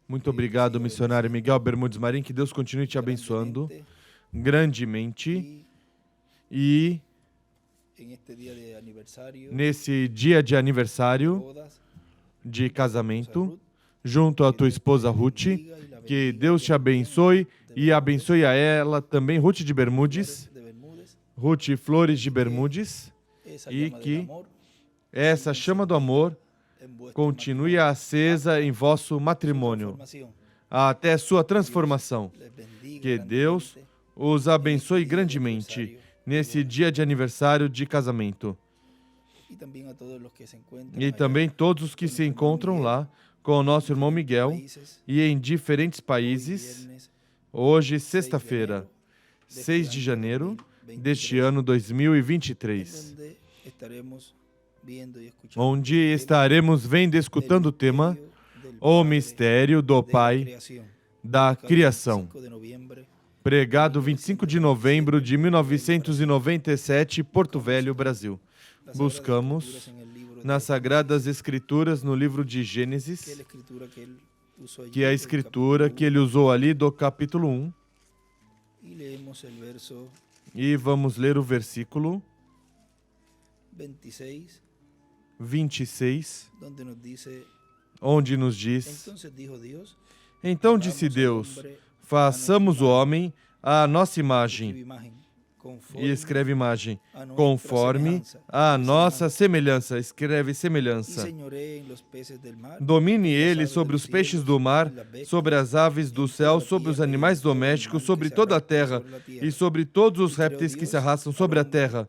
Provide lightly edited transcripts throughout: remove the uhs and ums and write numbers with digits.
Muito obrigado, missionário Miguel Bermudes Marim. Que Deus continue te abençoando grandemente. E nesse dia de aniversário de casamento, junto à tua esposa Ruth, que Deus te abençoe e abençoe a ela também, Ruth de Bermudes, Ruth Flores de Bermudes, e que essa chama do amor continue acesa em vosso matrimônio, até sua transformação. Que Deus os abençoe grandemente nesse dia de aniversário de casamento. E também todos os que se encontram lá com o nosso irmão Miguel e em diferentes países, hoje, sexta-feira, 6 de janeiro deste ano 2023, onde estaremos vendo e escutando o tema O Mistério do Pai da Criação, pregado 25 de novembro de 1997, Porto Velho, Brasil. Buscamos nas Sagradas Escrituras, no livro de Gênesis, que é a escritura que ele usou ali do capítulo 1, e vamos ler o versículo 26, onde nos diz: Então disse Deus, façamos o homem à nossa imagem, e escreve imagem, conforme a nossa semelhança, escreve semelhança. Domine ele sobre os peixes do mar, sobre as aves do céu, sobre os animais domésticos, sobre toda a terra, e sobre todos os répteis que se arrastam sobre a terra.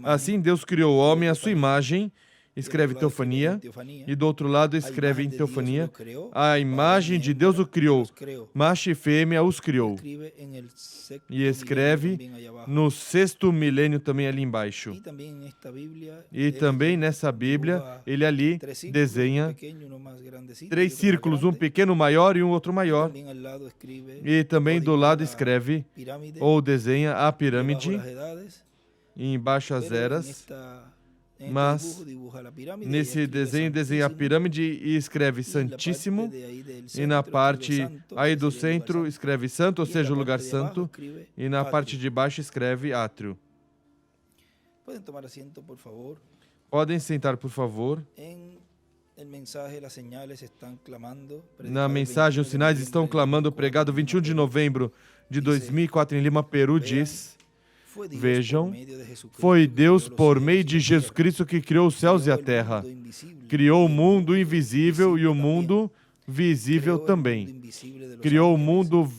Assim Deus criou o homem à sua imagem, escreve teofania, e do outro lado escreve em teofania, a imagem de Deus o criou, macho e fêmea os criou. E escreve no 6º milênio também ali embaixo. E também nessa Bíblia, ele ali desenha 3 círculos, um pequeno maior e um outro maior. E também do lado escreve, ou desenha a pirâmide, e embaixo as eras. Mas nesse desenho desenha a pirâmide e escreve Santíssimo, e na parte aí do centro escreve Santo, ou seja, o lugar santo, e na parte de baixo escreve Átrio. Podem sentar, por favor. Na mensagem, os sinais estão clamando, pregado 21 de novembro de 2004 em Lima, Peru, diz: Vejam, foi Deus por meio de Jesus Cristo que criou os céus e a terra. Criou o mundo invisível e o mundo visível também. Criou o mundo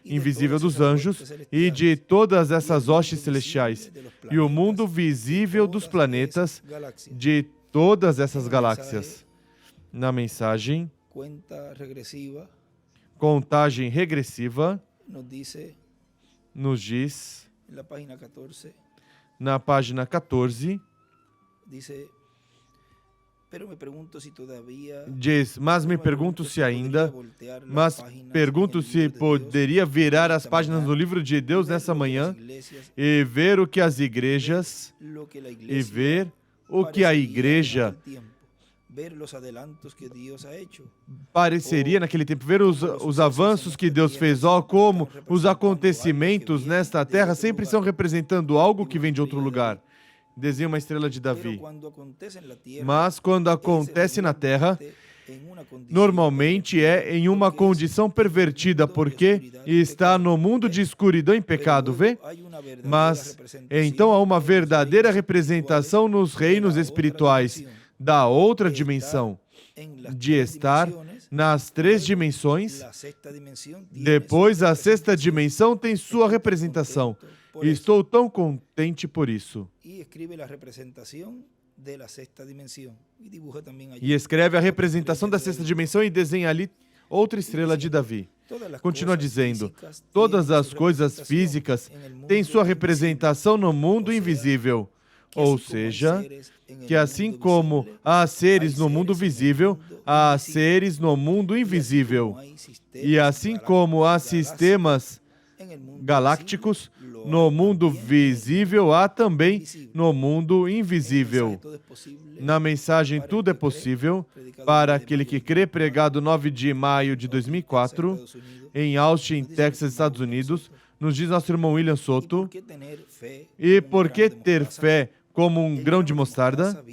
invisível dos anjos e de todas essas hostes celestiais. E o mundo visível dos planetas, de todas essas galáxias. Na mensagem, contagem regressiva, nos diz, na página 14, diz, mas me pergunto se ainda, poderia virar as páginas do livro de Deus nessa manhã e ver o que as igrejas, a igreja pareceria naquele tempo, ver os avanços que Deus fez, como os acontecimentos nesta terra sempre estão representando algo que vem de outro lugar. Desenha uma estrela de Davi. Mas quando acontece na terra, normalmente é em uma condição pervertida, porque está no mundo de escuridão e pecado, vê? Mas então há uma verdadeira representação nos reinos espirituais da outra dimensão, de estar nas 3 dimensões. Depois, a 6ª dimensão tem sua representação. E estou tão contente por isso. E escreve a representação da 6ª dimensão e desenha ali outra estrela de Davi. Continua dizendo, todas as coisas físicas têm sua representação no mundo invisível. Ou seja, que assim como há seres no mundo visível, há seres no mundo invisível. E assim como há sistemas galácticos. No mundo visível há também no mundo invisível. Na mensagem Tudo é Possível, para aquele que crê, pregado 9 de maio de 2004, em Austin, Texas, Estados Unidos, nos diz nosso irmão William Soto. E por que ter fé como um grão de mostarda?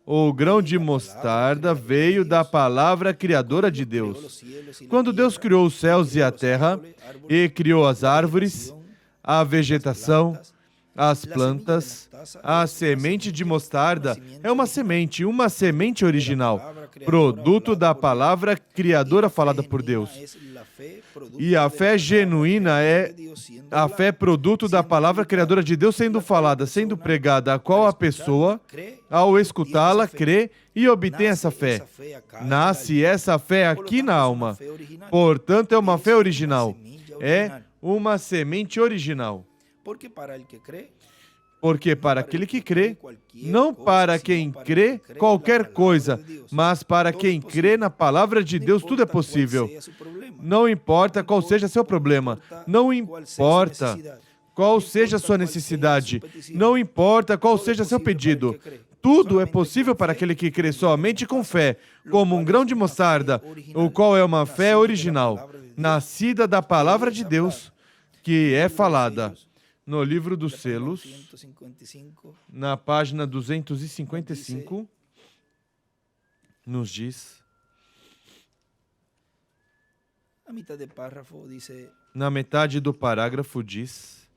O grão de mostarda veio da palavra criadora de Deus. Quando Deus criou os céus e a terra, e criou as árvores, a vegetação, as plantas, a semente de mostarda é uma semente original, produto da palavra criadora falada por Deus. E a fé genuína é a fé produto da palavra criadora de Deus sendo falada, sendo pregada, a qual a pessoa, ao escutá-la, crê e obtém essa fé. Nasce essa fé aqui na alma. Portanto, é uma fé original. É uma semente original. Porque para aquele que crê, não para quem crê qualquer coisa, mas para quem crê na palavra de Deus, tudo é possível. Não importa qual seja seu problema, não importa qual seja sua necessidade, não importa qual seja seu pedido. Tudo é possível para aquele que crê somente com fé, como um grão de mostarda, o qual é uma fé original, nascida da palavra de Deus, que é falada. No livro dos selos, na página 255, nos diz, na metade do parágrafo diz,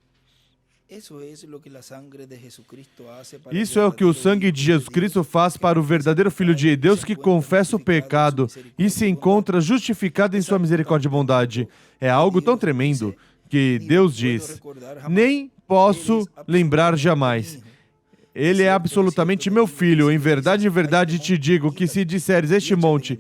isso é o que o sangue de Jesus Cristo faz para o verdadeiro Filho de Deus que confessa o pecado e se encontra justificado em sua misericórdia e bondade. É algo tão tremendo que Deus diz, nem posso lembrar jamais. Ele é absolutamente meu filho. Em verdade te digo que se disseres este monte,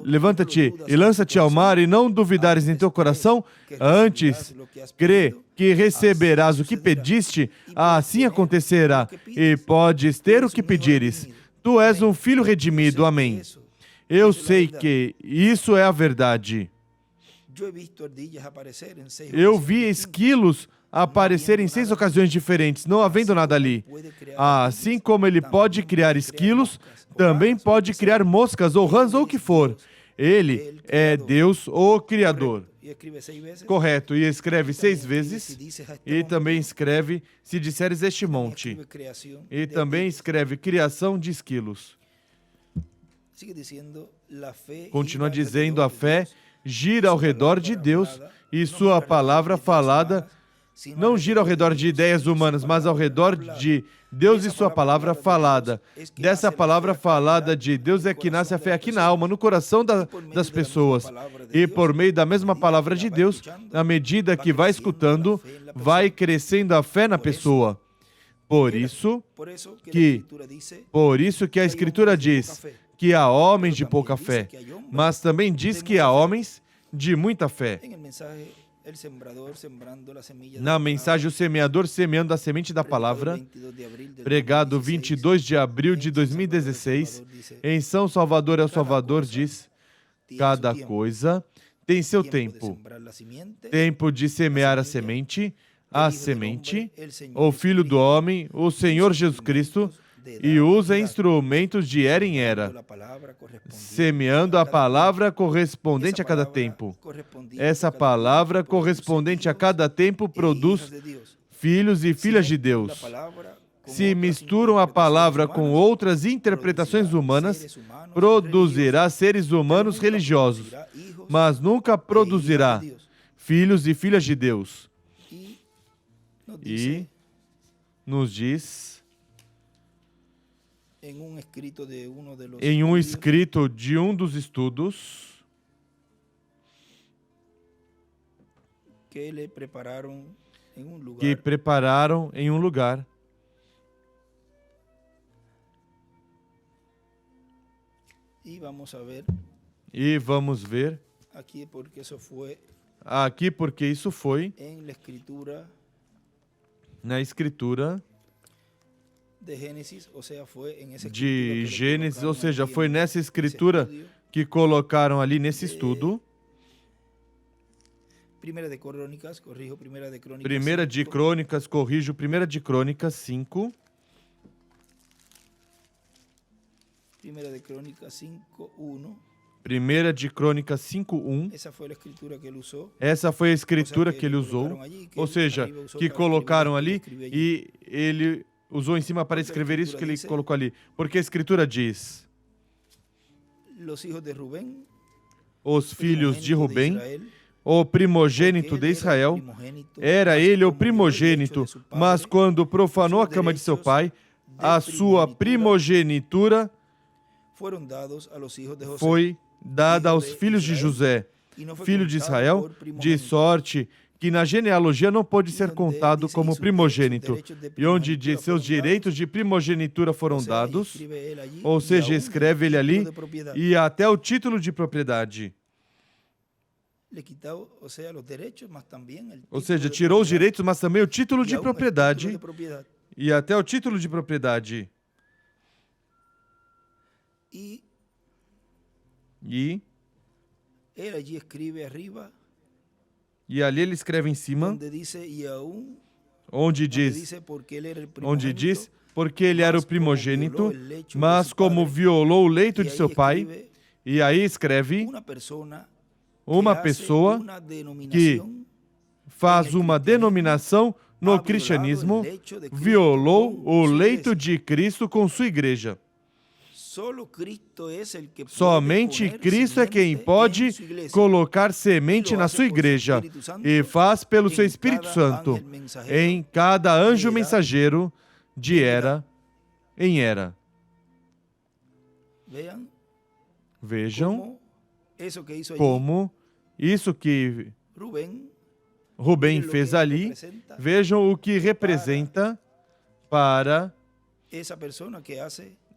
levanta-te e lança-te ao mar, e não duvidares em teu coração, antes crê que receberás o que pediste, assim acontecerá, e podes ter o que pedires. Tu és um filho redimido, amém. Eu sei que isso é a verdade. Eu vi esquilos aparecer em 6 ocasiões diferentes, não havendo nada ali. Assim como ele pode criar esquilos, também pode criar moscas ou rãs ou o que for. Ele é Deus, o Criador. Correto, e escreve 6 vezes, e também escreve, se disseres este monte. E também escreve criação de esquilos. Continua dizendo, a fé gira ao redor de Deus e sua palavra falada não gira ao redor de ideias humanas, mas ao redor de Deus e sua palavra falada. Dessa palavra falada de Deus é que nasce a fé aqui na alma, no coração das pessoas. E por meio da mesma palavra de Deus, à medida que vai escutando, vai crescendo a fé na pessoa. Por isso que a Escritura diz que há homens de pouca fé, mas também diz que há homens de muita fé. Na mensagem, o semeador semeando a semente da palavra, pregado 22 de abril de 2016, em São Salvador, El Salvador, diz, cada coisa tem seu tempo. Tempo de semear a semente, o Filho do Homem, o Senhor Jesus Cristo, e usa instrumentos de era em era, semeando a palavra correspondente a cada tempo. Essa palavra correspondente a cada tempo produz filhos e filhas de Deus. Se misturam a palavra com outras interpretações humanas, produzirá seres humanos religiosos, mas nunca produzirá filhos e filhas de Deus. E nos diz em um escrito de um dos estudos que prepararam em um lugar e vamos ver aqui porque isso foi na Escritura de Gênesis, ou seja, foi nessa Escritura que colocaram ali nesse estudo Primeira de Crônicas, corrijo, Primeira de Crônicas 5. Primeira de Crônicas 5:1. Primeira de Crônicas 5:1. Essa foi a escritura que ele usou, ou seja, que colocaram ali e ele usou em cima para escrever isso que ele colocou ali. Porque a escritura diz: os filhos de Rubem, o primogênito de Israel, era ele o primogênito, mas quando profanou a cama de seu pai, a sua primogenitura foi dada aos filhos de José, filho de Israel, de sorte que na genealogia não pôde ser contado como primogênito, e onde diz seus direitos de primogenitura foram dados, ou seja, escreve ele ali, e até o título de propriedade. Ou seja, tirou os direitos, mas também o título de propriedade, e até o título de propriedade. E ali ele escreve em cima, onde diz, porque ele era o primogênito, mas como violou o leito de seu pai, e aí escreve uma pessoa que faz uma denominação no cristianismo, violou o leito de Cristo com sua igreja. Somente Cristo é quem pode colocar semente na sua igreja e faz pelo seu Espírito Santo em cada anjo mensageiro de era em era. Vejam como isso que Rubem fez ali, vejam o que representa para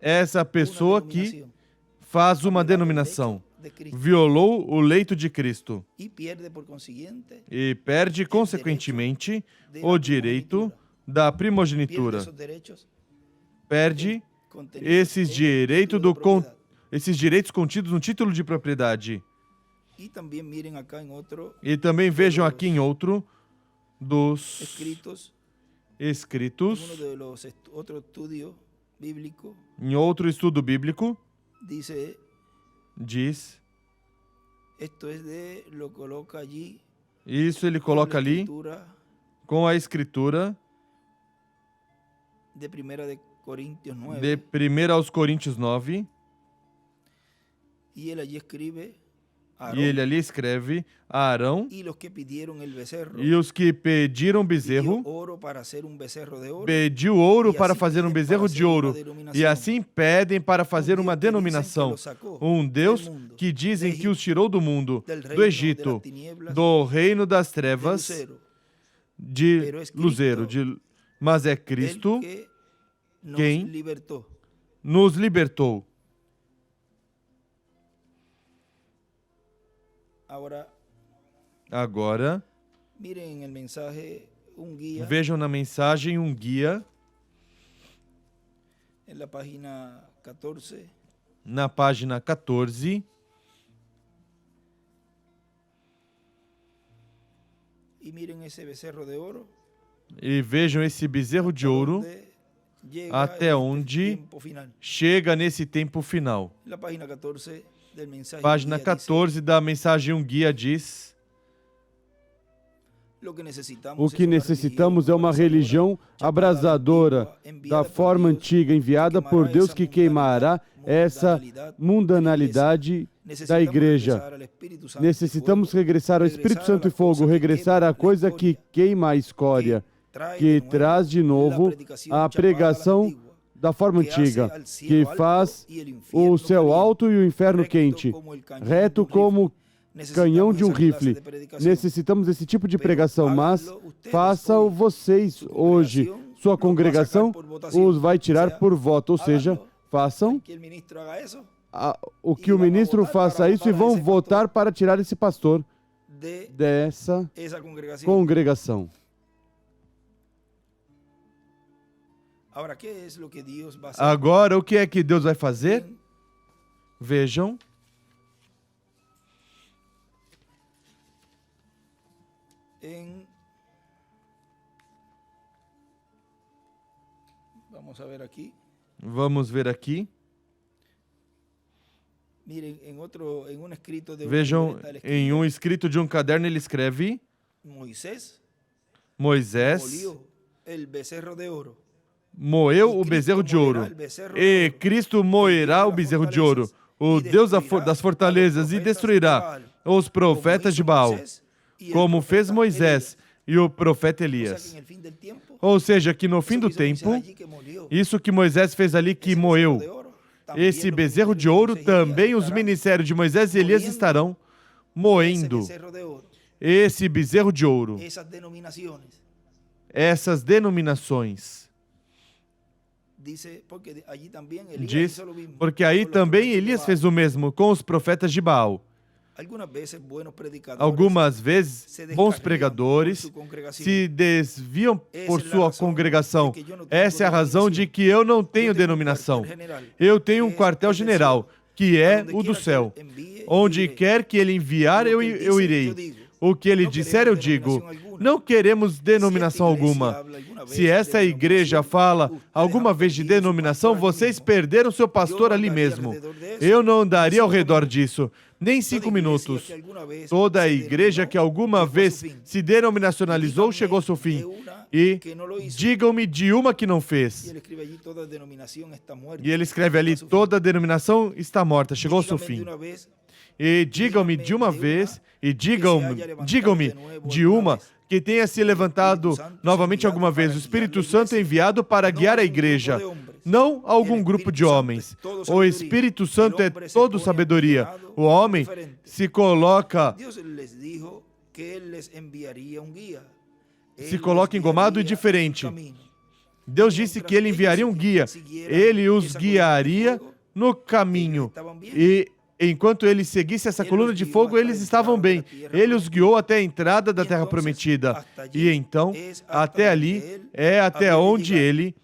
essa pessoa que faz uma denominação, violou o leito de Cristo e perde, consequentemente, o direito da primogenitura. Perde esses direitos contidos no título de propriedade. E também vejam aqui em outro dos escritos, em outro estudo bíblico, diz, isso ele coloca ali com a escritura de 1 aos Coríntios 9, e ele ali escreve a Arão e os que pediram bezerro, pediu ouro para fazer um bezerro de ouro, e assim pedem para fazer uma denominação, um Deus que dizem que os tirou do mundo, do Egito, do reino das trevas, de luzeiro, mas é Cristo quem nos libertou. Agora, vejam na mensagem um guia, na página 14, e vejam esse bezerro de ouro até onde chega nesse tempo final. Página 14 da mensagem Um Guia diz: o que necessitamos é uma religião abrasadora, da forma antiga, enviada por Deus, que queimará essa mundanalidade da igreja. Necessitamos regressar ao Espírito Santo e fogo, regressar à coisa que queima a escória, que traz de novo a pregação da forma antiga, que faz o céu alto e o inferno quente, reto como canhão de um rifle. Necessitamos desse tipo de pregação, mas façam vocês hoje. Sua congregação os vai tirar por voto, ou seja, façam o que o ministro faça isso e vão votar para tirar esse pastor dessa congregação. Agora, o que é que Deus vai fazer? Vejam. Vamos ver aqui. Vejam, em um escrito de um caderno ele escreve: Moisés moeu o bezerro de ouro, e Cristo moerá o bezerro de ouro, o Deus das fortalezas, e destruirá os profetas de Baal, como fez Moisés e o profeta Elias. Ou seja, que no fim do tempo, isso que Moisés fez ali, que moeu esse bezerro de ouro, também os ministérios de Moisés e Elias estarão moendo esse bezerro de ouro, essas denominações. Diz, porque aí também Elias fez o mesmo com os profetas de Baal. Algumas vezes, bons pregadores se desviam por sua congregação. Essa é a razão de que eu não tenho denominação. Eu tenho um quartel-general, que é o do céu. Onde quer que ele enviar, eu irei. O que ele disser, eu digo. Não queremos denominação alguma. Se essa igreja fala alguma vez de denominação, vocês perderam seu pastor ali mesmo. Eu não andaria ao redor disso, nem 5 minutos. Toda a igreja que alguma vez se denominacionalizou chegou ao seu fim. E digam-me de uma que não fez. E ele escreve ali, toda denominação está morta, chegou ao seu fim. E digam-me de uma vez, e digam-me de uma que tenha se levantado novamente alguma vez. O Espírito Santo é enviado para guiar a igreja, não algum grupo de homens. O Espírito Santo é todo sabedoria. O homem se coloca engomado e diferente. Deus disse que ele enviaria um guia. Ele os guiaria no caminho. E enquanto ele seguisse essa coluna de fogo, eles estavam bem. Ele os guiou até a entrada da terra prometida. E então, até ali, é até onde ele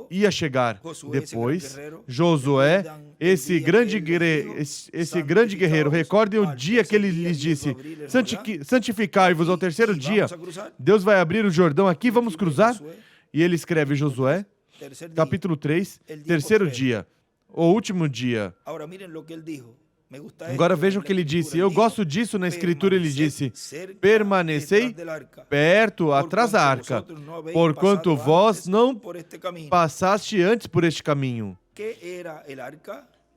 ia chegar. Depois, Josué, esse grande guerreiro, recordem o dia que ele lhes disse: santificai-vos ao terceiro dia. Deus vai abrir o Jordão aqui, vamos cruzar? E ele escreve, Josué, capítulo 3, terceiro dia. O último dia. Agora vejam o que ele disse. Eu gosto disso na Escritura. Ele disse: permanecei perto, atrás da arca, porquanto vós não passaste antes por este caminho.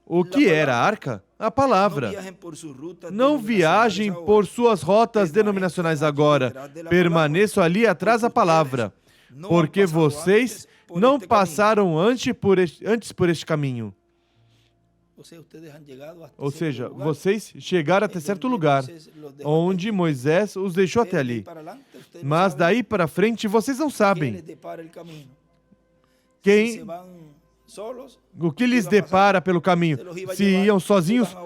O que era a arca? A palavra. Não viajem por suas rotas denominacionais agora. Permaneçam ali atrás da palavra, porque vocês não passaram antes por este caminho. Ou seja, vocês chegaram até certo lugar, onde Moisés os deixou até ali. Mas daí para frente, vocês não sabem o que lhes depara pelo caminho. Se iam sozinhos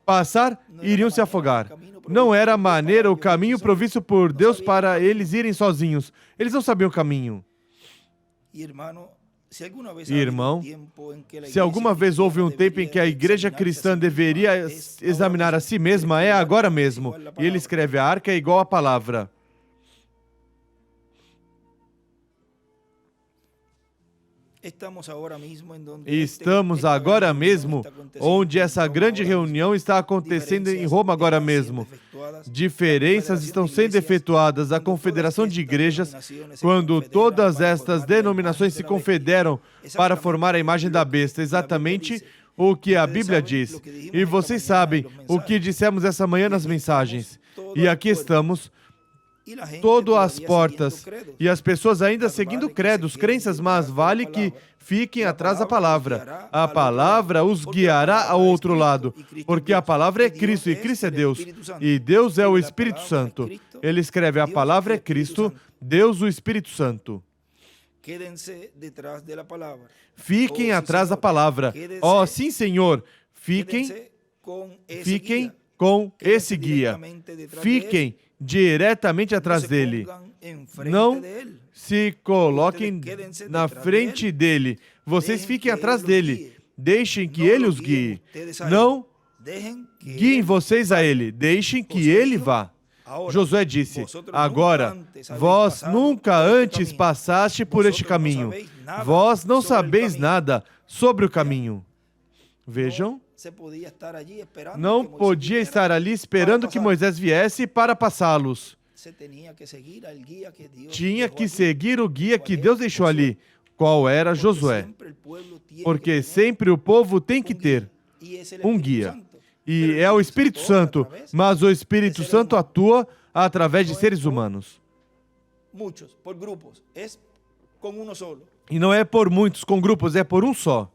passar, iriam se afogar. Não era a maneira, o caminho provisto por Deus para eles irem sozinhos. Eles não sabiam o caminho. Irmão, se alguma vez houve um tempo em que a igreja cristã deveria examinar a si mesma, é agora mesmo. E ele escreve: a arca é igual à palavra. Estamos agora mesmo onde essa grande reunião está acontecendo em Roma agora mesmo. Diferenças estão sendo efetuadas. A confederação de igrejas, quando todas estas denominações se confederam para formar a imagem da besta, exatamente o que a Bíblia diz. E vocês sabem o que dissemos essa manhã nas mensagens. E aqui estamos, todas as portas, e as pessoas ainda seguindo credos, crenças, mas vale que fiquem atrás da palavra. A palavra os guiará ao outro lado, porque a palavra é Cristo, e Cristo é Deus, e Deus é o Espírito Santo. Ele escreve: a palavra é Cristo, Deus o Espírito Santo. Fiquem atrás da palavra. Oh, sim, Senhor, fiquem com esse guia. Fiquem diretamente atrás dele. Não se coloquem na frente dele. Vocês fiquem atrás dele. Deixem que ele os guie. Não guiem vocês a ele. Deixem que ele vá. Josué disse: agora, vós nunca antes passaste por este caminho. Vós não sabeis nada sobre o caminho. Vejam, não podia estar ali esperando que Moisés viesse para passá-los. Tinha que seguir o guia que Deus deixou ali. Qual era? Josué. Porque sempre o povo tem que ter um guia. E é o Espírito Santo, mas o Espírito Santo atua através de seres humanos. E não é por muitos com grupos, é por um só.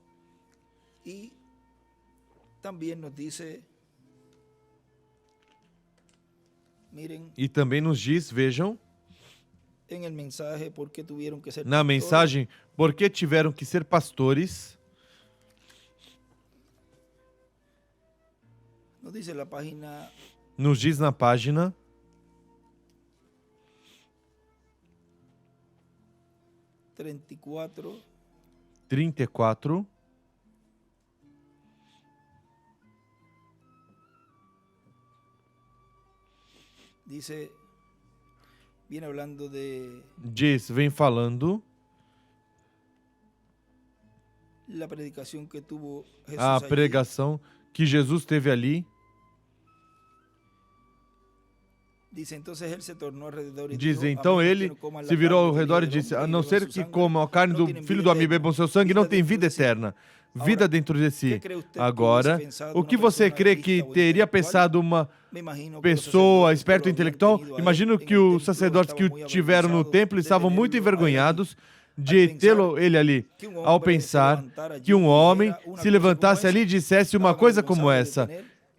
E também nos diz, vejam, na mensagem, por que tiveram que ser pastores? Nos diz na página 34. Diz, vem falando a pregação que Jesus teve ali. Diz, então ele se virou ao redor e disse: a não ser que comam a carne do filho do homem e bebam seu sangue, não tem vida eterna, vida dentro de si. Agora, o que você crê que teria pensado uma pessoa esperta intelectual? Imagino que os sacerdotes que o tiveram no templo estavam muito envergonhados de tê-lo ele ali, ao pensar que um homem se levantasse ali e dissesse uma coisa como essa.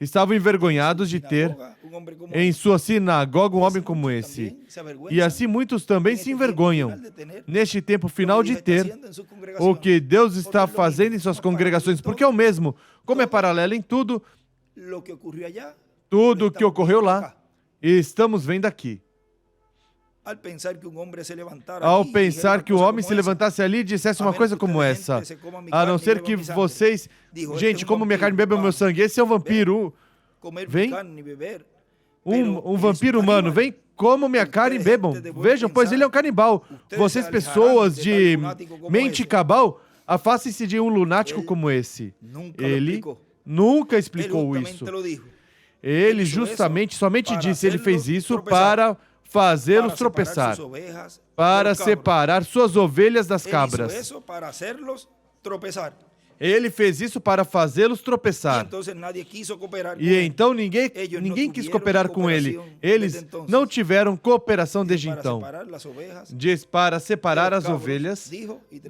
Estavam envergonhados de ter em sua sinagoga um homem como esse. E assim muitos também se envergonham, neste tempo final, de ter o que Deus está fazendo em suas congregações, porque é o mesmo, como é paralelo em tudo, tudo o que ocorreu lá, e estamos vendo aqui. Ao pensar que um homem se levantasse ali e dissesse uma coisa como essa, a não ser que vocês, gente, como minha carne, bebam meu sangue, esse é um vampiro, vem, um vampiro humano, vem, comam minha carne e bebam, vejam, pois ele é um canibal. Vocês, pessoas de mente cabal, afastem-se de um lunático como esse. Ele nunca explicou isso. Ele justamente, somente disse, ele fez isso para fazê-los tropeçar, para separar suas ovelhas das cabras. Ele fez isso para fazê-los tropeçar. E então ninguém quis cooperar com ele. Eles não tiveram cooperação desde então. Diz para separar as ovelhas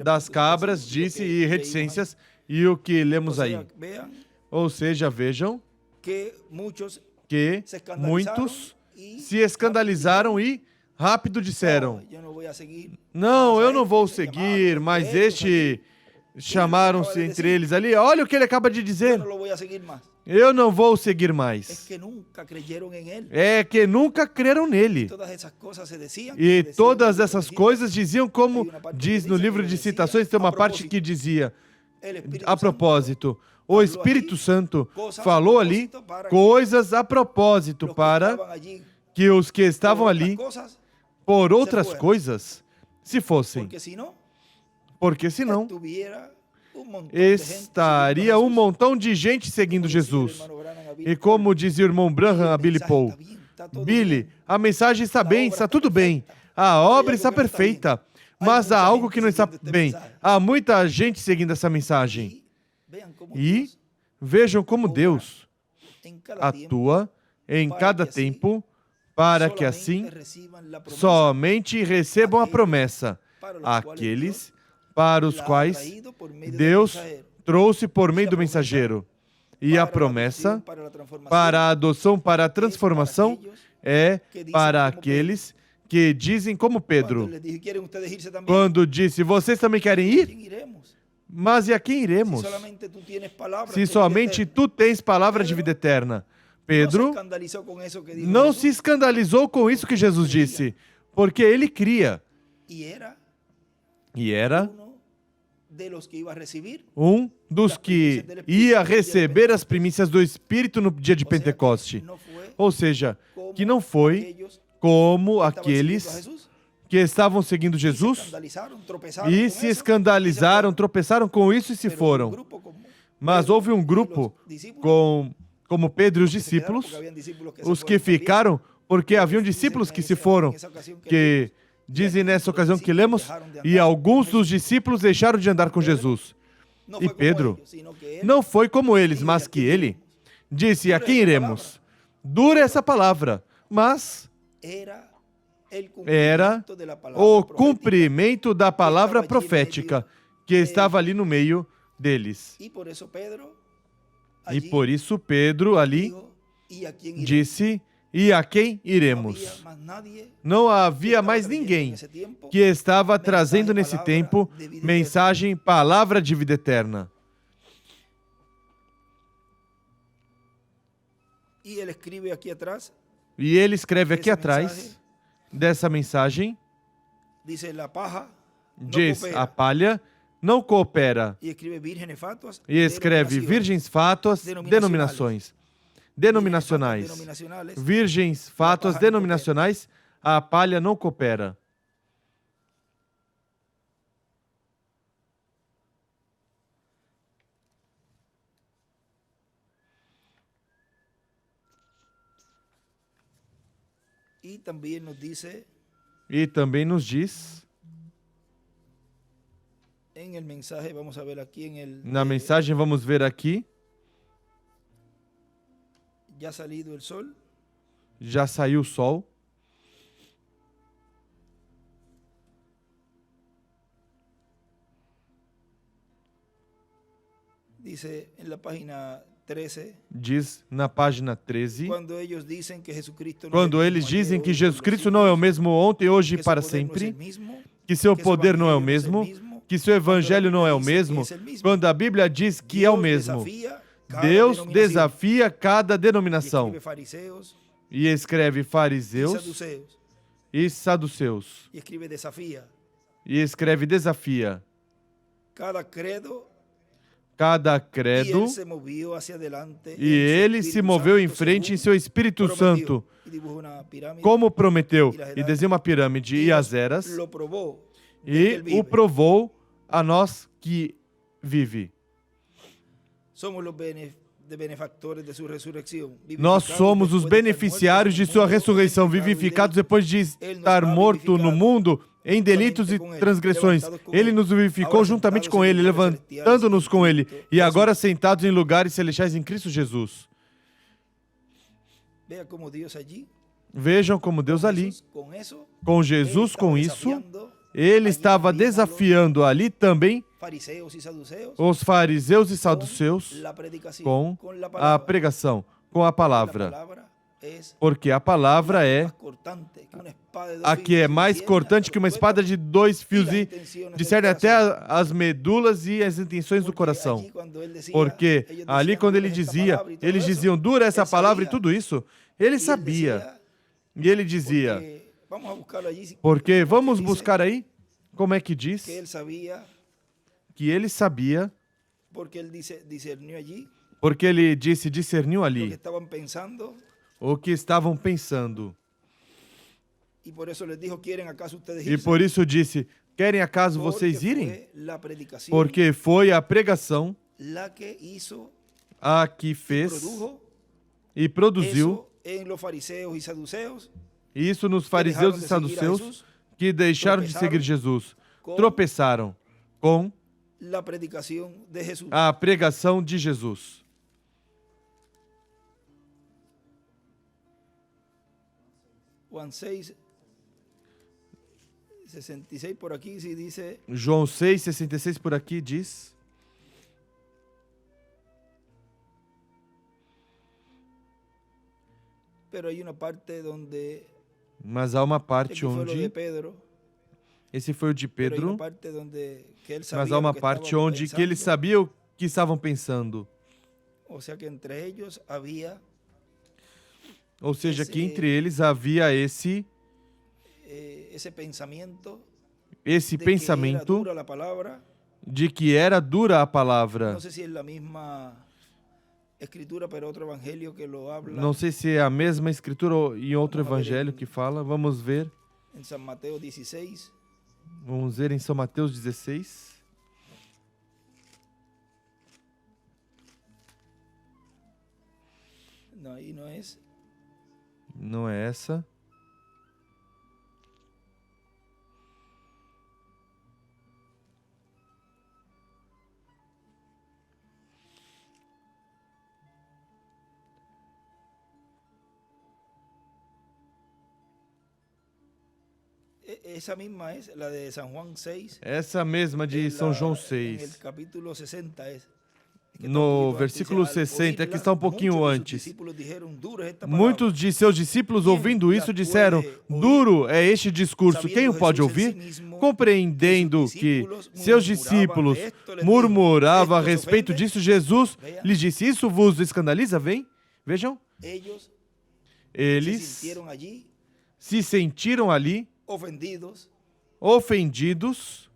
das cabras, disse, e reticências, e o que lemos aí. Ou seja, vejam que muitos se escandalizaram e rápido disseram: não, eu não vou seguir, mas este... Chamaram-se entre eles ali: olha o que ele acaba de dizer. Eu não vou seguir mais. É que nunca creram nele. E todas essas coisas diziam, como diz no livro de citações, tem uma parte que dizia, a propósito, o Espírito Santo falou ali coisas a propósito para que os que estavam ali por outras coisas se fossem. Porque senão estaria um montão de gente seguindo Jesus. E como dizia o irmão Branham a Billy Paul: Billy, a mensagem está bem, está tudo bem. A obra está perfeita, mas há algo que não está bem. Há muita gente seguindo essa mensagem. E vejam como Deus atua em cada tempo para que assim somente recebam a promessa aqueles para os quais Deus trouxe por meio do mensageiro. E a promessa para a adoção, para a transformação, é para aqueles que dizem como Pedro, quando disse: vocês também querem ir? Mas e a quem iremos? Se somente tu tens palavra de vida eterna. Pedro não se escandalizou com isso que Jesus disse, porque ele cria. E era um dos que ia receber as primícias do Espírito no dia de Pentecoste. Ou seja, que não foi como aqueles que estavam seguindo Jesus e se escandalizaram, tropeçaram com isso e se foram. Mas houve um grupo como Pedro e os discípulos, os que ficaram, porque haviam discípulos que se foram, que dizem nessa ocasião que lemos, e alguns dos discípulos deixaram de andar com Jesus. E Pedro não foi como eles, mas que ele disse: a quem iremos? Dura essa palavra, mas era o cumprimento da palavra profética que estava ali no meio deles. E por isso Pedro ali disse: e a quem iremos? Não havia mais ninguém que estava trazendo nesse tempo mensagem, palavra de vida eterna. E ele escreve aqui atrás dessa mensagem, diz: a palha não coopera. E escreve virgens fátuas, denominacionais. Virgens fátuas denominacionais, a palha não coopera. E também nos diz na mensagem, vamos ver aqui, já saiu o sol. Diz na página 13, quando eles dizem que Jesus Cristo não é o mesmo ontem, hoje e para sempre, que seu poder não é o mesmo, que seu evangelho não é o mesmo, quando a Bíblia diz que é o mesmo. Deus desafia cada denominação e escreve fariseus e saduceus. E escreve desafia. Cada credo, e ele se moveu em frente em seu Espírito Santo, como prometeu, e desenha uma pirâmide e as eras, e o provou a nós que vive. Nós somos os beneficiários de sua ressurreição, vivificados depois de estar morto no mundo em delitos e transgressões. Ele nos vivificou juntamente com ele, levantando-nos com ele, e agora sentados em lugares celestiais em Cristo Jesus. Vejam como Deus ali, com Jesus, com isso, ele estava desafiando ali também os fariseus e saduceus com a pregação, com a palavra. Porque a palavra é a que é mais cortante que uma espada de 2 fios e discerne até as medulas e as intenções do coração. Porque ali quando ele dizia, eles diziam, dura essa palavra e tudo isso, ele sabia. E ele dizia, porque vamos buscar aí, como é que diz? Que ele sabia, porque ele disse, discerniu ali o que estavam pensando. E por isso disse, querem acaso vocês irem? Porque foi a pregação a que fez e produziu isso nos fariseus e saduceus que deixaram de seguir Jesus, tropeçaram com a pregação de Jesus. João 6:66 por aqui diz: mas há uma parte onde esse foi o de Pedro, mas há uma parte onde que ele sabia o que estavam pensando. Ou seja, que entre eles havia esse pensamento de que era dura a palavra. Não sei se é a mesma escritura ou em outro evangelho que fala. Vamos ver. Vamos ver em São Mateus 16. Não é essa. Essa mesma de São João 6. No versículo 60, que está um pouquinho antes. Muitos de seus discípulos, ouvindo isso, disseram: duro é este discurso, quem o pode ouvir? Compreendendo que seus discípulos murmuravam a respeito disso, Jesus lhes disse: isso vos escandaliza? Vejam. Eles se sentiram ali ofendidos.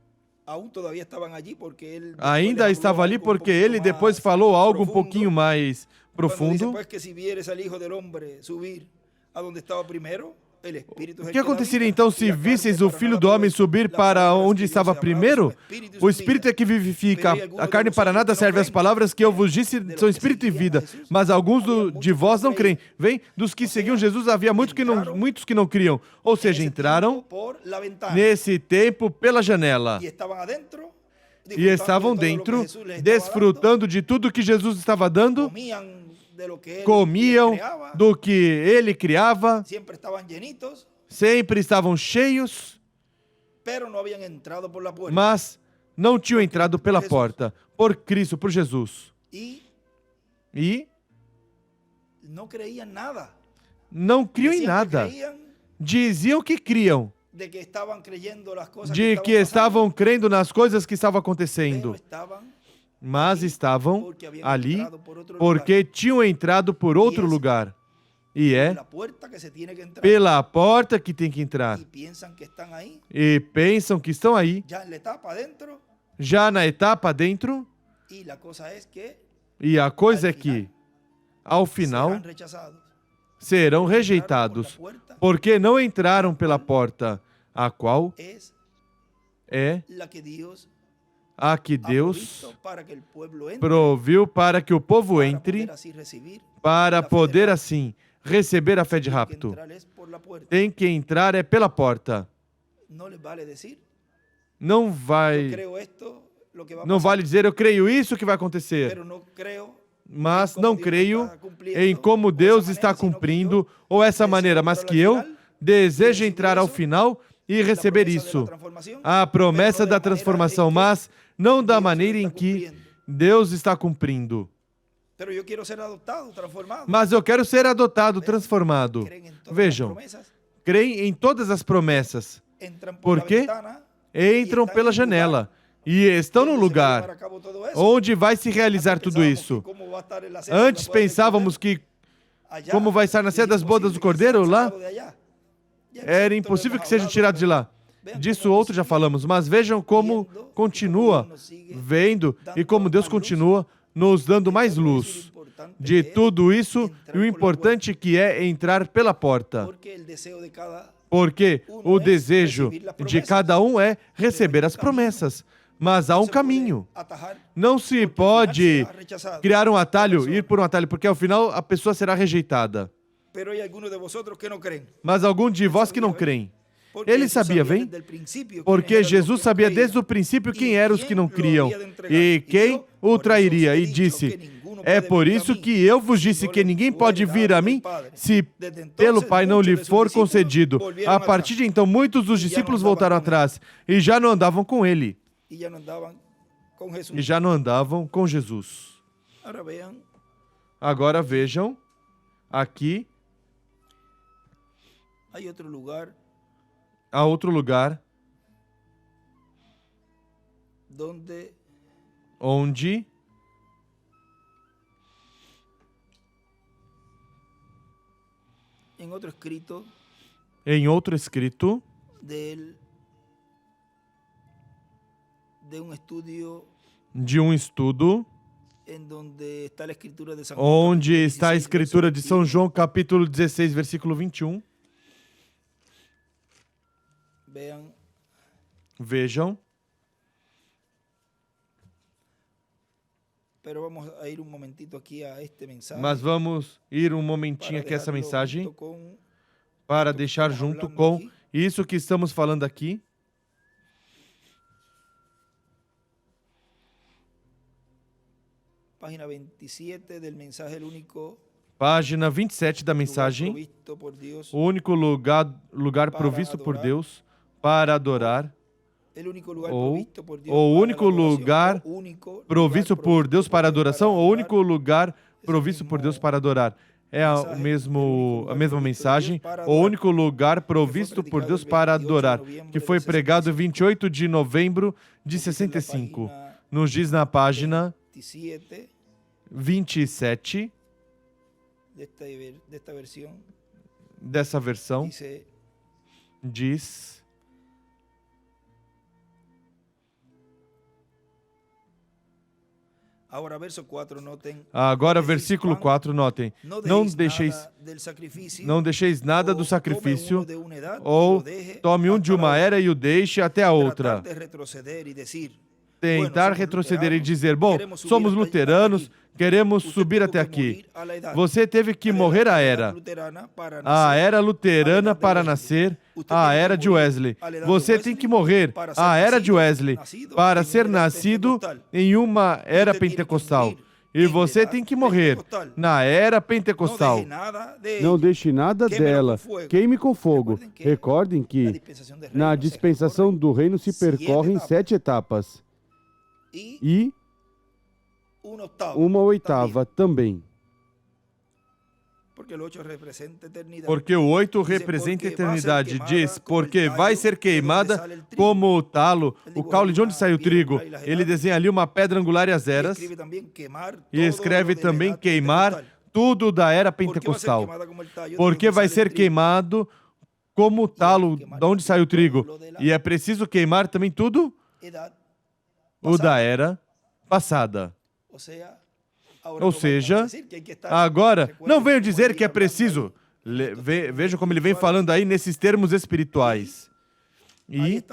Ainda estava ali porque ele depois falou algo um pouquinho mais profundo. O que aconteceria então se visseis o Filho do Homem subir para onde estava primeiro? O Espírito é que vivifica, a carne para nada serve. As palavras que eu vos disse são Espírito e vida, mas alguns de vós não creem. Dos que seguiam Jesus havia muitos que não criam, ou seja, entraram nesse tempo pela janela e estavam dentro, desfrutando de tudo que Jesus estava dando, comiam do que ele criava, sempre estavam cheios, mas não tinham entrado pela porta, por Cristo, por Jesus. E não criam em nada. Diziam que criam, de que estavam crendo nas coisas que estavam acontecendo, mas estavam ali porque tinham entrado por outro lugar. E é pela porta que tem que entrar. E pensam que estão aí, já na etapa dentro. E a coisa é que, ao final, serão rejeitados, porque não entraram pela porta, a qual é a que Deus proviu para que o povo entre, para poder assim receber a fé de rapto. Tem que entrar pela porta. Não vale dizer, eu creio isso que vai acontecer, mas não creio em como Deus está cumprindo, ou essa maneira, mas que eu desejo entrar ao final e receber isso, a promessa da transformação, mas não da maneira em que Deus está cumprindo. Mas eu quero ser adotado, transformado. Vejam, creem em todas as promessas, porque entram pela janela e estão no lugar onde vai se realizar tudo isso. Antes pensávamos que, como vai estar na ceia das bodas do Cordeiro lá, era impossível que sejam tirados de lá. Disso outro já falamos, mas vejam como continua vendo e como Deus continua nos dando mais luz de tudo isso, e o importante que é entrar pela porta. Porque o desejo de cada um é receber as promessas, mas há um caminho. Não se pode criar um atalho, ir por um atalho, porque ao final a pessoa será rejeitada. Mas algum de vós que não creem. Ele sabia, porque Jesus sabia desde o princípio quem eram os que não criam e quem o trairia, e disse: é por isso que eu vos disse que ninguém pode vir a mim se pelo Pai não lhe for concedido. A partir de então, muitos dos discípulos voltaram atrás e já não andavam com ele. E já não andavam com Jesus. Agora vejam, aqui há outro lugar onde em outro escrito de um estudo onde está a escritura de São João, capítulo 16, versículo 21. Vejam. Mas vamos ir um momentinho aqui a essa mensagem para deixar junto com isso que estamos falando aqui. Página 27 da mensagem. O único lugar provisto por Deus para adorar. Ou o único lugar provisto por Deus para adoração, ou o único lugar provisto por Deus para adorar. É a mesma mensagem, o único lugar provisto por Deus para adorar, que foi pregado em 28 de novembro de 65. Nos diz na página 27 dessa versão, diz... Agora, versículo 4, notem. Não deixeis nada do sacrifício, ou tome um de uma era e o deixe até a outra. Tentar retroceder e dizer, bom, somos luteranos, queremos subir até aqui. Você teve que morrer a era luterana para nascer, a era de Wesley. Você tem que morrer a era de Wesley para ser nascido em uma era pentecostal. E você tem que morrer na era pentecostal. Não deixe nada dela. Queime com fogo. Recordem que na dispensação do reino se percorrem 7 etapas. E uma oitava também. Porque o 8 representa a eternidade. Diz, porque vai ser queimada como o talo, o caule de onde sai o trigo. Ele desenha ali uma pedra angular e as eras. E escreve também queimar tudo da era pentecostal. Porque vai ser queimado como o talo de onde sai o trigo. E é preciso queimar também tudo o da era passada. Ou seja, agora, não venho dizer que é preciso. Veja como ele vem falando aí nesses termos espirituais. E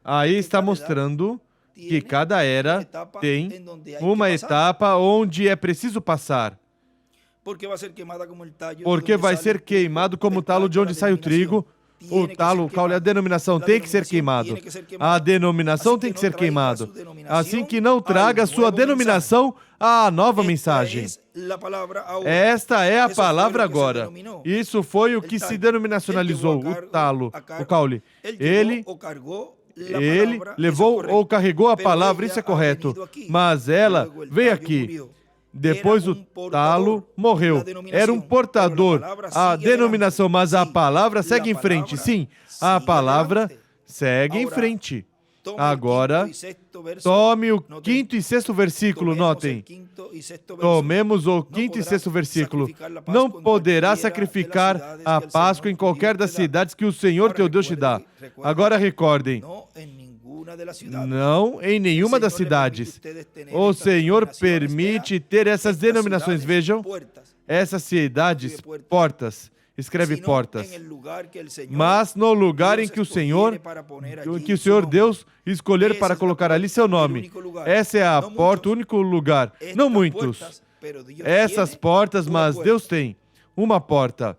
aí está mostrando que cada era tem uma etapa onde é preciso passar. Porque vai ser queimado como o talo de onde sai o trigo. O talo, o caule, a denominação tem que ser queimado. A denominação tem que ser queimado. Assim que não traga a sua denominação à nova mensagem. Esta é a palavra agora. Isso foi o que se denominacionalizou, o talo, o caule. Ele levou ou carregou a palavra, isso é correto. Mas ela veio aqui. Depois o talo morreu. Era um portador. A denominação, mas a palavra segue em frente. Sim, a palavra segue em frente. Agora, tome o 5º e 6º versículo, notem. Tomemos o 5º e 6º versículo. Não poderá sacrificar a Páscoa em qualquer das cidades que o Senhor teu Deus te dá. Agora recordem. Não em nenhuma das cidades. O Senhor permite ter essas denominações. Vejam, essas cidades, portas. Escreve portas. Mas no lugar em que o Senhor Deus escolher para colocar ali seu nome. Essa é a porta, o único lugar. Não muitos. Essas portas, mas Deus tem uma porta.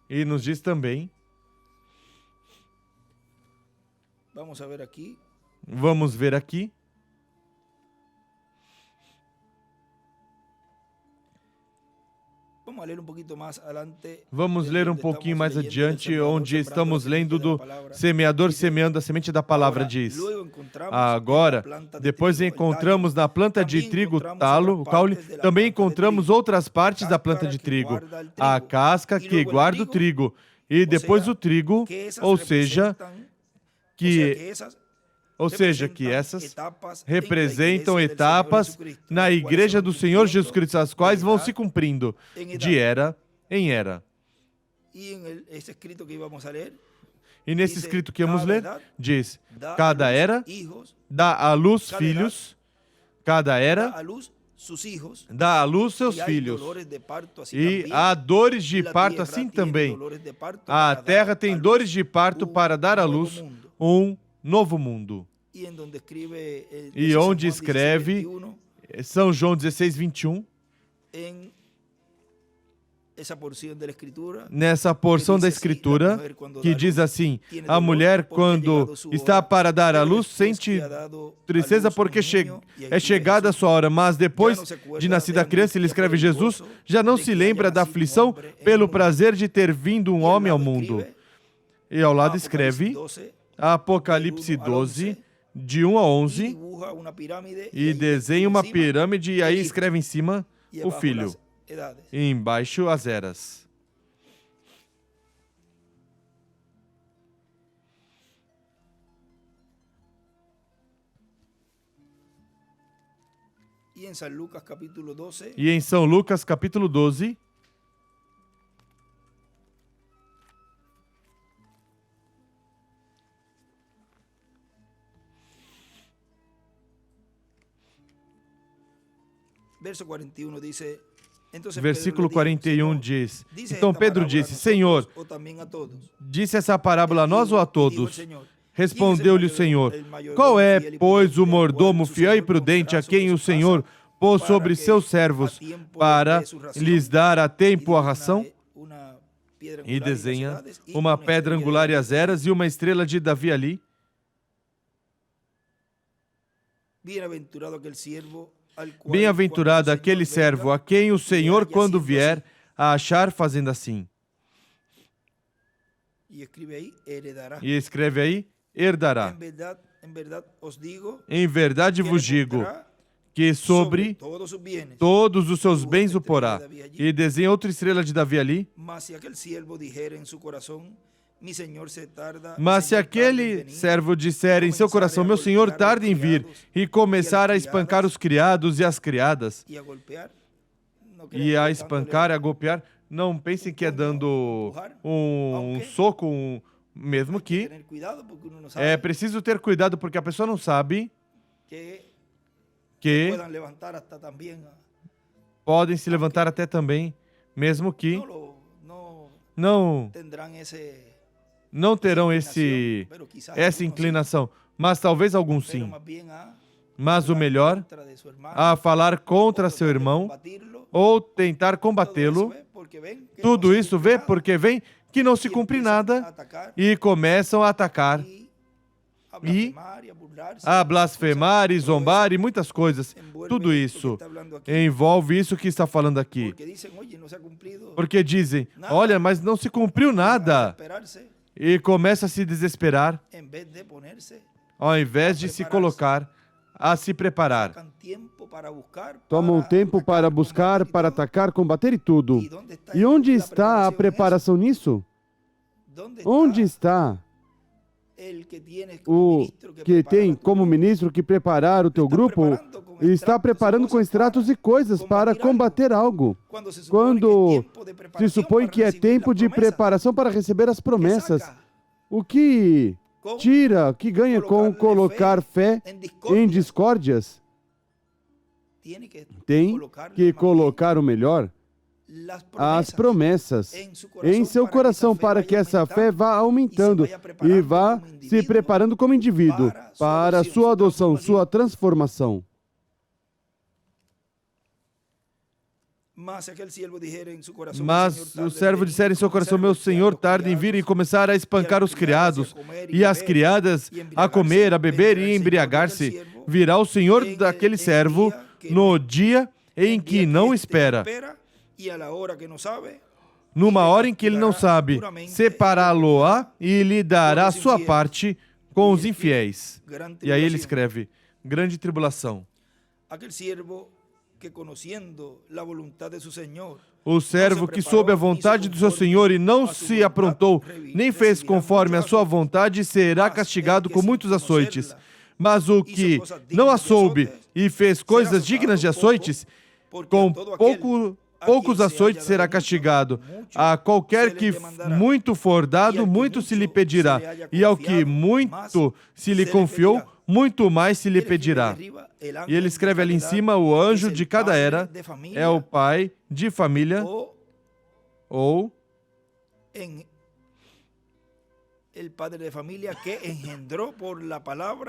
E nos diz também. Vamos ver aqui. Vamos ler um pouquinho mais adiante, onde estamos lendo do semeador semeando a semente da palavra, diz. Agora, depois encontramos na planta de trigo o caule, também encontramos outras partes da planta de trigo, a casca que guarda o trigo, e depois o trigo, ou seja, que essas representam etapas na Igreja do Senhor Jesus Cristo, as quais vão se cumprindo de era em era. E nesse escrito que vamos ler, diz, cada era dá à luz filhos, cada era dá à luz seus filhos. E há dores de parto assim também. A terra tem dores de parto para dar à luz um novo mundo. E onde escreve São João 16, 21, nessa porção da Escritura, que diz assim, a mulher, quando está para dar à luz, sente tristeza porque é chegada a sua hora, mas depois de nascida a criança, ele escreve Jesus, já não se lembra da aflição pelo prazer de ter vindo um homem ao mundo. E ao lado escreve Apocalipse 12, de 1 a 11, e desenha uma pirâmide e aí escreve em cima o filho. E embaixo as eras. E em São Lucas capítulo 12, versículo 41 diz, então Pedro disse, Senhor, disse essa parábola a nós ou a todos? Respondeu-lhe o Senhor, qual é, pois, o mordomo fiel e prudente a quem o Senhor pôs sobre seus servos para lhes dar a tempo a ração? E desenha uma pedra angular e as eras e uma estrela de Davi ali. Bem-aventurado aquele servo a quem o Senhor, quando vier, a achar fazendo assim. E escreve aí, herdará. Em verdade vos digo que sobre todos os seus bens o porá. E desenha outra estrela de Davi ali. Mas se aquele servo disser em seu coração, meu senhor tarda em vir, e começar a espancar os criados e as criadas, e a espancar e a golpear, não pensem que é dando um soco, mesmo que é preciso ter cuidado, porque a pessoa não sabe que podem se levantar até também, mesmo que não terão essa inclinação, mas talvez alguns sim. Mas o melhor a falar contra seu irmão ou tentar combatê-lo, tudo isso vê porque vem que não se cumpre nada e começam a atacar e a blasfemar e zombar e muitas coisas. Tudo isso envolve isso que está falando aqui. Porque dizem, olha, mas não se cumpriu nada. E começa a se desesperar, ao invés de se colocar a se preparar. Tomam tempo para buscar, para atacar, combater e tudo. E onde está a preparação nisso? Onde está o que tem como ministro que preparar o teu grupo? Está preparando com extratos e coisas para combater algo. Quando se supõe que é tempo de preparação para receber as promessas, o que tira, o que ganha com colocar fé em discórdias? Tem que colocar o melhor, as promessas, em seu coração, para que essa fé vá aumentando e vá se preparando como indivíduo para sua adoção, sua transformação. Mas o servo disser em seu coração, meu senhor tarda em vir, e começar a espancar os criados e as criadas, a comer, a beber e embriagar-se, virá o senhor daquele servo no dia em que não espera, numa hora em que ele não sabe, separá-lo-á e lhe dará a sua parte com os infiéis. E aí ele escreve, grande tribulação. O servo que soube a vontade do seu senhor e não se aprontou, nem fez conforme a sua vontade, será castigado com muitos açoites. Mas o que não a soube e fez coisas dignas de açoites, com pouco poucos açoites será castigado. A qualquer que muito for dado, muito se lhe pedirá. E ao que muito se lhe confiou, muito mais se lhe pedirá. E ele escreve ali em cima, o anjo de cada era é o pai de família, ou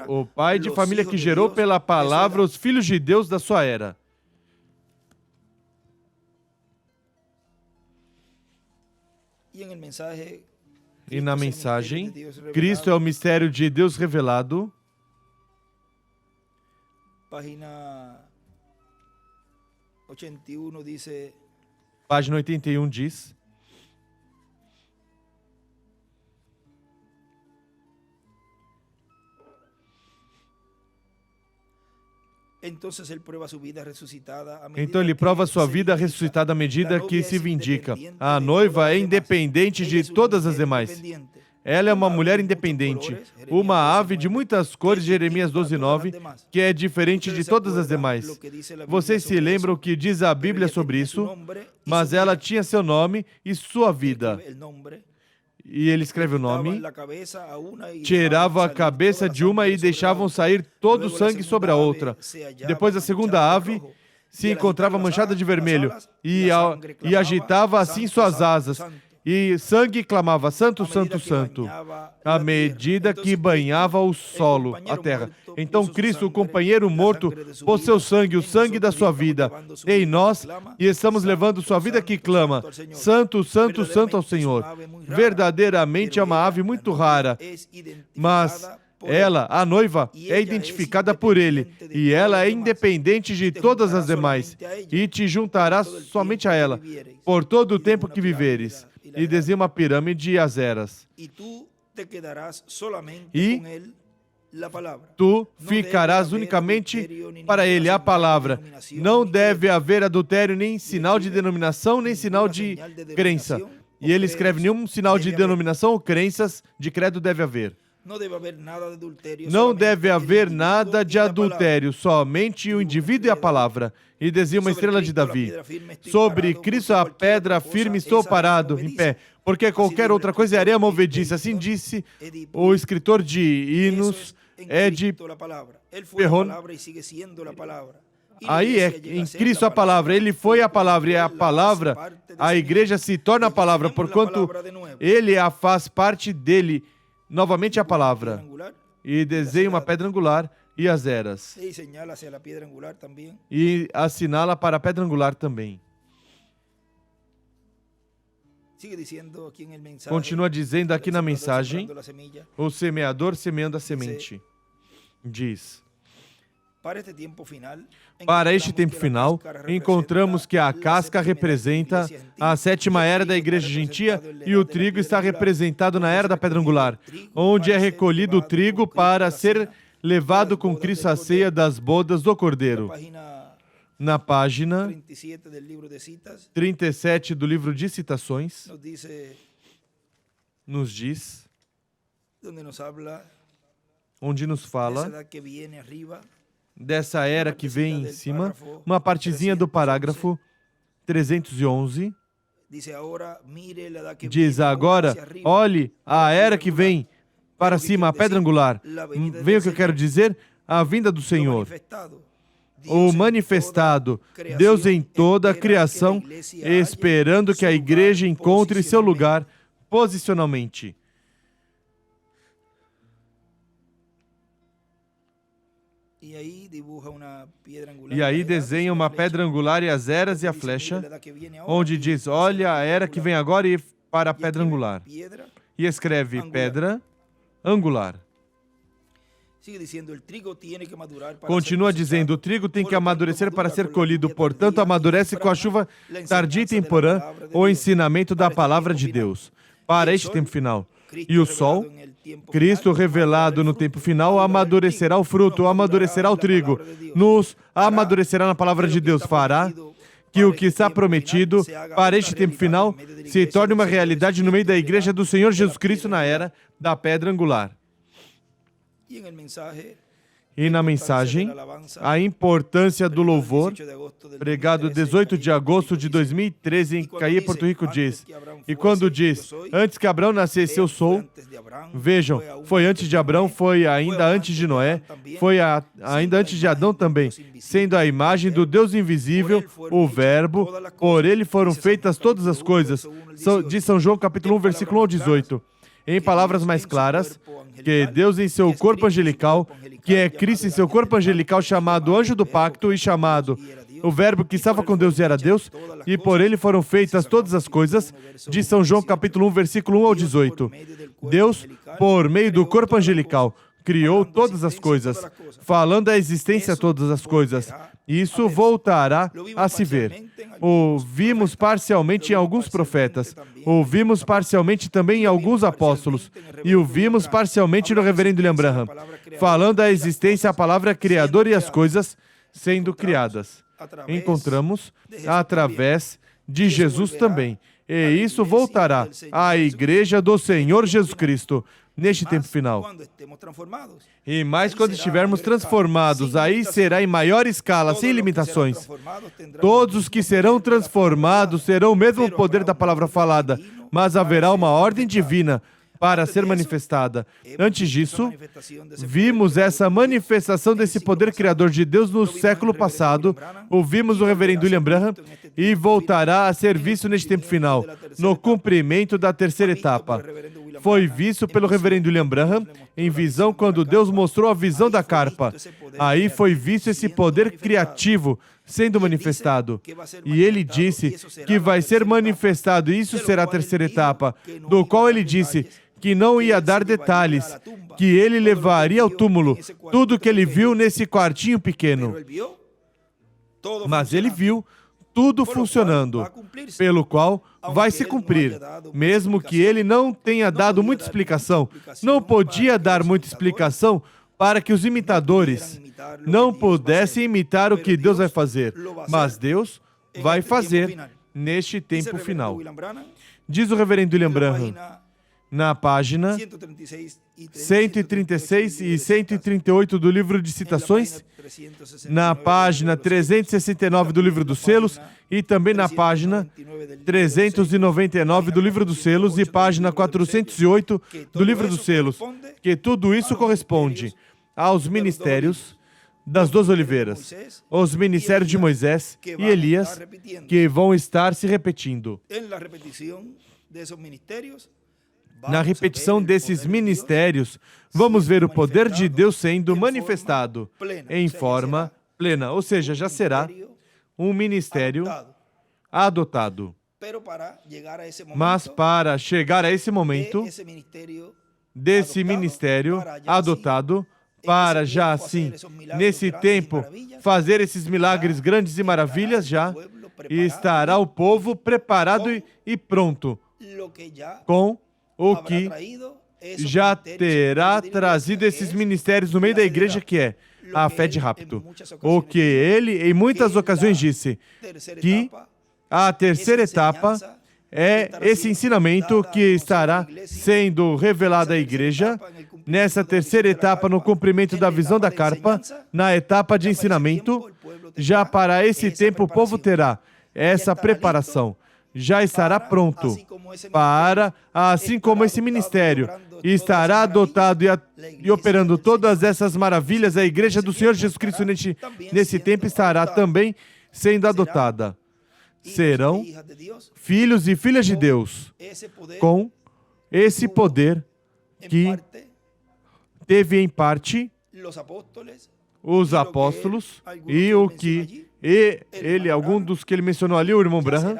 o pai de família que gerou pela palavra os filhos de Deus da sua era. E na mensagem, Cristo é o mistério de Deus revelado. Página 81 diz: Então ele prova sua vida ressuscitada à medida que se vindica. A noiva é independente de todas as demais. Ela é uma mulher independente, uma ave de muitas cores, Jeremias 12:9, que é diferente de todas as demais. Vocês se lembram o que diz a Bíblia sobre isso? Mas ela tinha seu nome e sua vida. E ele escreve o nome, tirava a cabeça de uma e deixavam sair todo o sangue sobre a outra. Depois a segunda ave se encontrava manchada de vermelho e agitava assim suas asas. E sangue clamava, santo, santo, santo, à medida que banhava o solo, a terra. Então Cristo, o companheiro morto, pôs seu sangue, o sangue da sua vida, em nós, e estamos levando sua vida que clama, santo, santo, santo ao Senhor. Verdadeiramente é uma ave muito rara, mas ela, a noiva, é identificada por ele, e ela é independente de todas as demais, e te juntarás somente a ela, por todo o tempo que viveres. E desenha uma pirâmide e as eras. E tu ficarás unicamente para ele, a palavra. Não deve haver adultério, nem sinal de denominação, nem sinal de crença. E ele escreve, nenhum sinal de denominação ou crenças de credo deve haver. Não deve haver nada de adultério, somente o indivíduo e a palavra. E desenha uma estrela de Davi. Sobre Cristo a pedra firme estou parado, em pé, porque qualquer outra coisa é areia movediça. Assim disse o escritor de hinos, Ed Perron. Aí é em Cristo a palavra, ele foi a palavra, e a palavra, a igreja se torna a palavra, porquanto ele a faz parte dele. Novamente a palavra, e desenha uma pedra angular e as eras, e assinala para a pedra angular também. Continua dizendo aqui na mensagem, o semeador semeando a semente, diz: para este tempo final, encontramos que a casca representa a sétima era da igreja gentia e o trigo está representado na era da pedra angular, onde é recolhido o trigo para ser levado com Cristo à ceia das bodas do Cordeiro. Na página 37 do livro de Citações, nos diz, onde nos fala dessa era que vem em cima, uma partezinha do parágrafo 311, diz agora, olhe a era que vem para cima, a pedra angular. Vem o que eu quero dizer? A vinda do Senhor. O manifestado, Deus em toda a criação, esperando que a igreja encontre seu lugar posicionalmente. E aí desenha uma pedra angular e as eras e a flecha, onde diz, olha a era que vem agora e para a pedra angular. E escreve pedra angular. Continua dizendo, o trigo tem que amadurecer para ser colhido, portanto amadurece com a chuva tardia e temporã, o ensinamento da palavra de Deus, para este tempo final. E o sol, Cristo revelado no tempo final, amadurecerá o fruto, amadurecerá o trigo, nos amadurecerá na palavra de Deus, fará que o que está prometido para este tempo final se torne uma realidade no meio da igreja do Senhor Jesus Cristo na era da pedra angular. E na mensagem, a importância do louvor, pregado 18 de agosto de 2013 em Caí, Porto Rico, diz, e quando diz, antes que Abraão nascesse, eu sou, vejam, foi antes de Abraão, foi ainda antes de Noé, foi ainda antes de Adão também, sendo a imagem do Deus invisível, o Verbo, por ele foram feitas todas as coisas, de São João capítulo 1, versículo 1 ao 18. Em palavras mais claras, que Deus em seu corpo angelical, que é Cristo em seu corpo angelical, chamado anjo do pacto e chamado o Verbo que estava com Deus e era Deus, e por ele foram feitas todas as coisas, de São João capítulo 1, versículo 1 ao 18. Deus, por meio do corpo angelical, criou todas as coisas, falando a existência de todas as coisas. Isso voltará a se ver. Ouvimos parcialmente em alguns profetas, ouvimos parcialmente também em alguns apóstolos, e ouvimos parcialmente no reverendo William Branham, falando a existência, a palavra criador e as coisas sendo criadas. Encontramos através de Jesus também. E isso voltará à Igreja do Senhor Jesus Cristo neste tempo final. E mais quando estivermos transformados, aí será em maior escala, sem limitações. Todos os que serão transformados terão o mesmo poder da palavra falada, mas haverá uma ordem divina para ser manifestada. Antes disso, vimos essa manifestação desse poder criador de Deus no século passado, ouvimos o reverendo William Branham, e voltará a ser visto neste tempo final, no cumprimento da terceira etapa. Foi visto pelo reverendo William Branham em visão quando Deus mostrou a visão da carpa. Aí foi visto esse poder criativo sendo manifestado. E ele disse que vai ser manifestado, e isso será a terceira etapa, do qual ele disse que não ia dar detalhes, que ele levaria ao túmulo tudo que ele viu nesse quartinho pequeno. Mas ele viu tudo funcionando, pelo qual vai se cumprir, mesmo que ele não tenha dado muita explicação. Não podia dar muita explicação para que os imitadores não pudessem imitar o que Deus vai fazer, mas Deus vai fazer neste tempo final. Diz o reverendo William Branham, na página 136 e 138 do livro de citações, na página 369 do livro dos selos e também na página 399 do livro dos selos e página 408 do livro dos selos, que tudo isso corresponde aos ministérios das duas oliveiras, os ministérios de Moisés e Elias, que vão estar se repetindo. Na repetição desses ministérios, vamos ver o poder de Deus sendo manifestado em forma plena, ou seja, já será um ministério adotado. Mas para chegar a esse momento, desse ministério adotado, para já assim, nesse tempo, fazer esses milagres grandes e maravilhas já, e estará o povo preparado e pronto, com o que já terá trazido esses ministérios no meio da igreja, que é a fé de rapto. O que ele, em muitas ocasiões, disse, que a terceira etapa é esse ensinamento que estará sendo revelado à igreja, nessa terceira etapa, no cumprimento da visão da carpa, na etapa de ensinamento, já para esse tempo o povo terá essa preparação. Já estará pronto para, assim como esse ministério estará adotado e operando todas essas maravilhas, a Igreja do Senhor Jesus Cristo nesse tempo estará também sendo adotada. Serão filhos e filhas de Deus, com esse poder que teve em parte os apóstolos e o que algum dos que ele mencionou ali, o irmão Branham,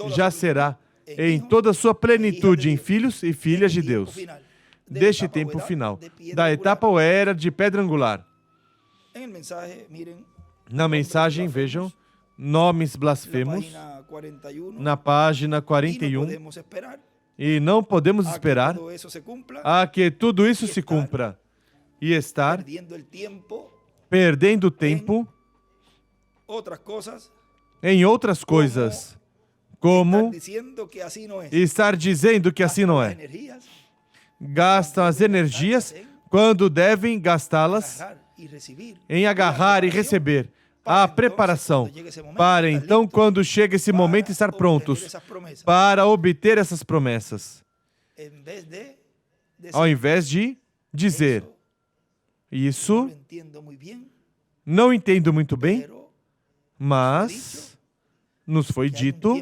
já será em toda a sua plenitude em filhos e filhas de Deus, deste tempo final, da etapa ou era de pedra angular. Na mensagem, vejam, nomes blasfemos, na página 41, e não podemos esperar a que tudo isso se cumpra e estar perdendo tempo em outras coisas, como estar dizendo que assim não é. Gastam as energias quando devem gastá-las em agarrar e receber a preparação, para então, quando chega esse momento, estar prontos para obter essas promessas. Ao invés de dizer, isso não entendo muito bem, mas nos foi dito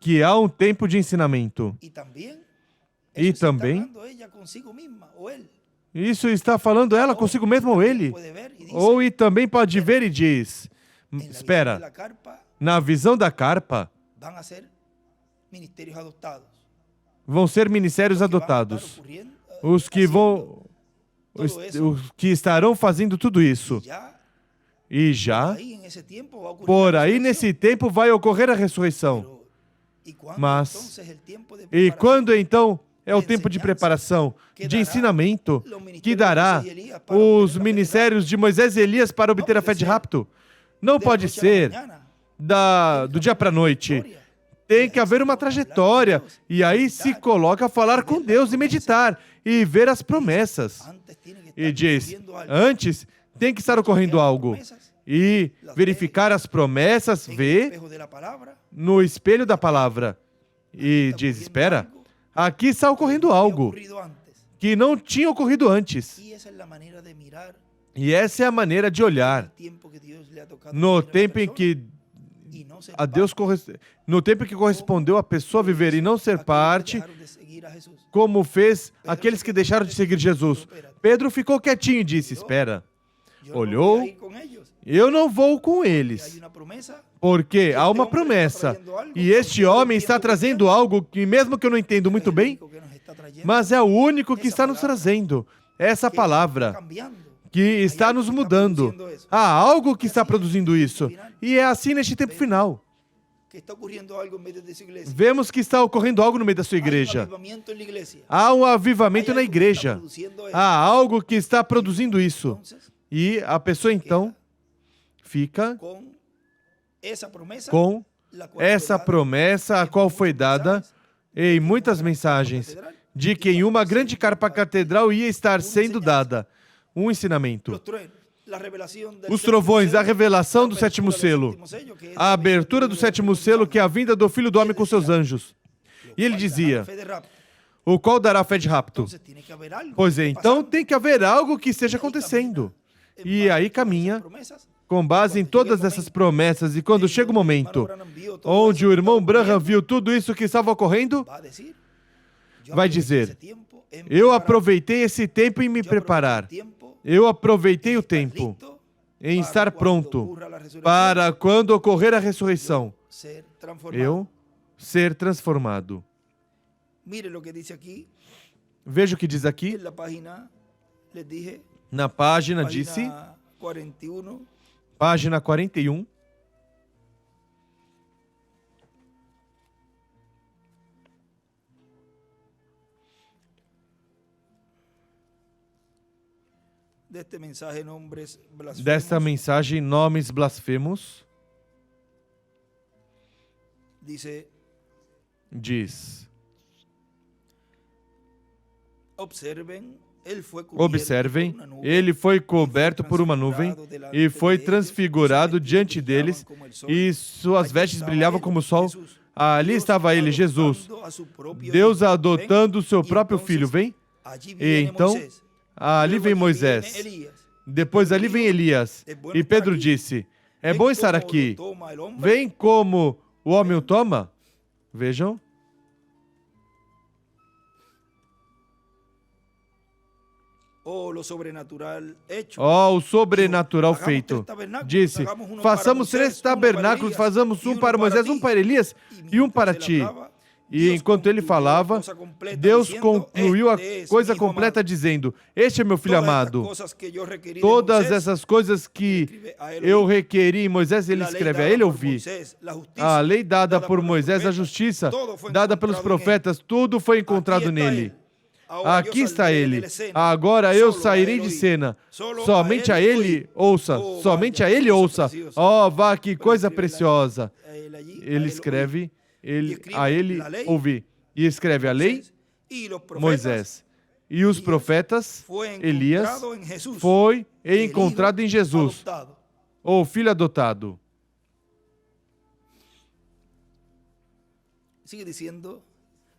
que há um tempo de ensinamento. E também, isso está falando ela consigo mesma ou ele. Ou e também pode ver e diz, espera, na visão da carpa, vão ser ministérios adotados. Os que estarão fazendo tudo isso. E já, por aí nesse tempo vai ocorrer a ressurreição. Mas, e quando então é o tempo de preparação, de ensinamento, que dará os ministérios de Moisés e Elias para obter a fé de rapto? Não pode ser do dia para a noite. Tem que haver uma trajetória. E aí se coloca a falar com Deus e meditar e ver as promessas. E diz, antes tem que estar ocorrendo algo. E verificar as promessas, ver no espelho da palavra. E diz, espera, aqui está ocorrendo algo que não tinha ocorrido antes. E essa é a maneira de olhar no tempo em que no tempo que correspondeu a pessoa viver e não ser parte, como fez aqueles que deixaram de seguir Jesus. Pedro ficou quietinho e disse, espera, olhou, eu não vou com eles, porque há uma promessa, e este homem está trazendo algo que mesmo que eu não entendo muito bem, mas é o único que está nos trazendo, essa palavra, que está nos mudando. Há algo que está produzindo isso, e é assim neste tempo final. Vemos que está ocorrendo algo no meio da sua igreja. Há um avivamento na igreja. Há algo que está produzindo isso. E a pessoa então fica com essa promessa a qual foi dada em muitas mensagens, de que em uma grande carpa catedral ia estar sendo dada um ensinamento. Os trovões, a revelação do sétimo selo, a abertura do sétimo selo, que é a vinda do Filho do Homem com seus anjos. E ele dizia, o qual dará a fé de rapto? Pois é, então tem que haver algo que esteja acontecendo. E aí caminha, com base em todas essas promessas, e quando chega o momento onde o irmão Branham viu tudo isso que estava ocorrendo, vai dizer, eu aproveitei esse tempo em me preparar. Eu aproveitei o tempo em estar pronto para, quando ocorrer a ressurreição, eu ser transformado. Veja o que diz aqui. Na página, disse, página 41. Desta mensagem, nomes blasfemos, diz, observem, ele foi coberto por uma nuvem e foi transfigurado diante deles, e suas vestes brilhavam como o sol. Ali estava ele, Jesus, Deus adotando o seu próprio filho, vem? E então, ali vem Moisés, depois ali vem Elias, e Pedro disse, é bom estar aqui, vem como o homem o toma. Vejam. Oh, o sobrenatural feito. Disse, façamos 3 tabernáculos, façamos um para Moisés, um para Elias e um para ti. E enquanto ele falava, Deus concluiu a coisa completa dizendo, este é meu filho amado. Todas essas coisas que eu requeri em Moisés, ele escreve, a ele ouvi. A lei dada por Moisés, a justiça dada pelos profetas, tudo foi encontrado nele. Aqui está ele. Agora eu sairei de cena. Somente a ele ouça. Somente a ele ouça. Oh, vá, que coisa preciosa. Ele escreve, a ele ouvi. E escreve a lei, Moisés. E os profetas, Elias, foi encontrado em Jesus, o filho adotado.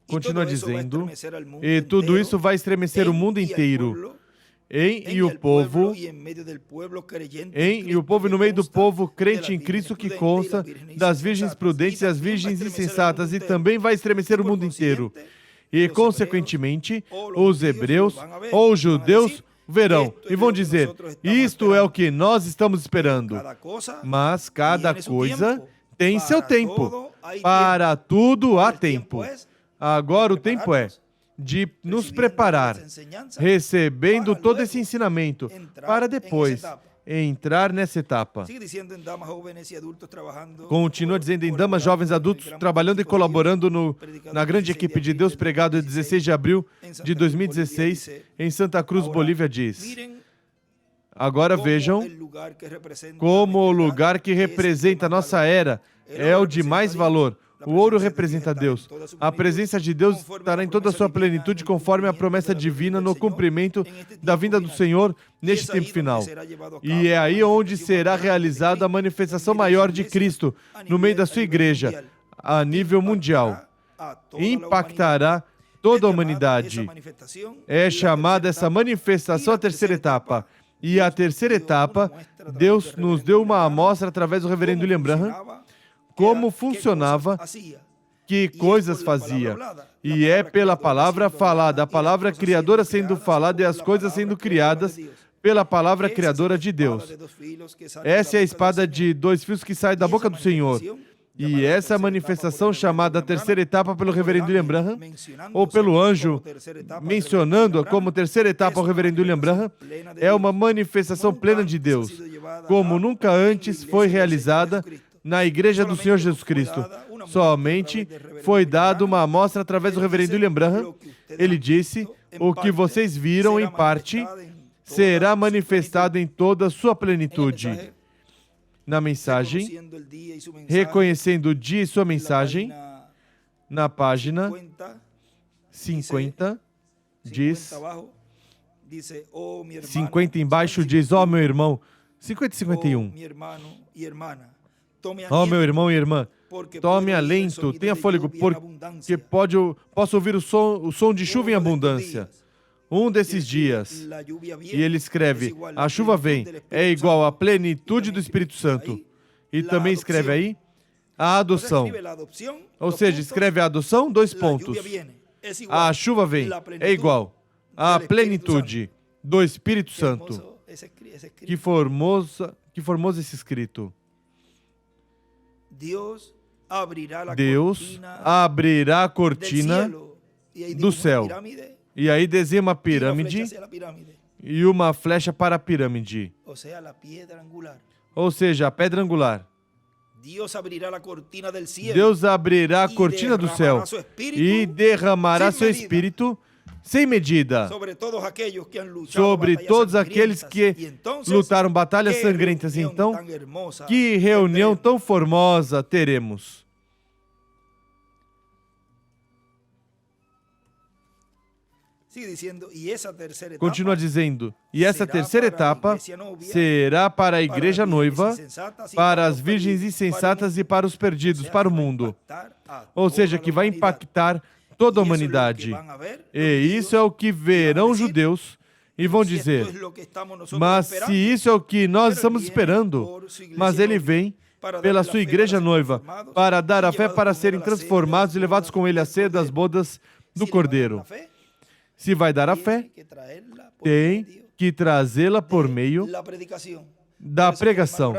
Continua dizendo, e tudo isso vai estremecer o mundo inteiro. E o povo e no meio do povo crente em Cristo, que consta das virgens prudentes e as virgens insensatas, e também vai estremecer o mundo inteiro. E, consequentemente, os hebreus ou os judeus verão e vão dizer, isto é o que nós estamos esperando. Mas cada coisa tem seu tempo. Para tudo há tempo. Agora o tempo é de nos preparar, recebendo todo esse ensinamento, para depois entrar nessa etapa. Continua dizendo em damas, jovens, adultos, trabalhando e colaborando na grande equipe de Deus pregado, 16 de abril de 2016, em Santa Cruz, Bolívia, diz: agora vejam como o lugar que representa a nossa era é o de mais valor. O ouro representa Deus. A presença de Deus estará em toda a sua plenitude, conforme a promessa divina no cumprimento da vinda do Senhor neste tempo final. E é aí onde será realizada a manifestação maior de Cristo, no meio da sua igreja, a nível mundial. Impactará toda a humanidade. É chamada essa manifestação a terceira etapa. E a terceira etapa, Deus nos deu uma amostra através do reverendo William Branham, como funcionava, que coisas fazia. E é pela palavra falada, a palavra criadora sendo falada e as coisas sendo criadas pela palavra criadora de Deus. Essa é a espada de dois fios que sai da boca do Senhor. E essa é a manifestação chamada terceira etapa pelo reverendo William Branham, ou pelo anjo mencionando como terceira etapa o reverendo William Branham, é uma manifestação plena de Deus, como nunca antes foi realizada na Igreja do Senhor Jesus Cristo. Somente foi dada uma amostra através do reverendo William Branham. Ele disse, o que vocês viram em parte será manifestado em toda a sua plenitude. Na mensagem, reconhecendo o dia e sua mensagem, na página 50, diz, 50 embaixo diz, ó meu irmão, 50 e 51, ó meu irmão e irmã, tome alento, tenha fôlego, porque posso ouvir o som de chuva em abundância. Um desses dias, e ele escreve, a chuva vem, é igual à plenitude do Espírito Santo. E também escreve aí, a adoção. Ou seja, escreve a adoção, 2 pontos. A chuva vem, é igual à plenitude do Espírito Santo. Que formoso esse escrito. Deus abrirá a cortina do céu. E aí desenha uma pirâmide e uma flecha para a pirâmide. Ou seja, a pedra angular. Deus abrirá a cortina do céu e derramará seu Espírito sem medida sobre todos aqueles que lutaram batalhas sangrentas. Então, que reunião tão formosa teremos. Continua dizendo, e essa terceira etapa será para a igreja noiva, para as virgens insensatas e para os perdidos, para o mundo. Ou seja, que vai impactar toda a humanidade. E isso é o que verão os judeus e vão dizer, mas se isso é o que nós estamos esperando, mas ele vem pela sua igreja noiva, para dar a fé para serem transformados e levados com ele à ceia das bodas do Cordeiro. Se vai dar a fé, tem que trazê-la por meio da pregação.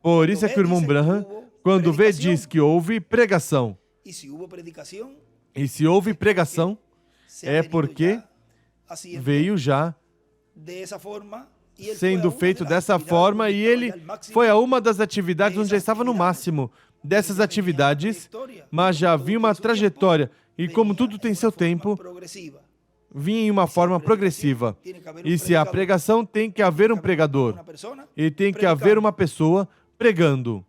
Por isso é que o irmão Branham, quando vê, diz que houve pregação. E se houve pregação, é porque veio já sendo feito dessa forma, e ele foi a uma das atividades onde já estava no máximo dessas atividades, mas já havia uma trajetória, e como tudo tem seu tempo, vinha em uma forma progressiva. E se há pregação, tem que haver um pregador. E tem que haver uma pessoa pregando.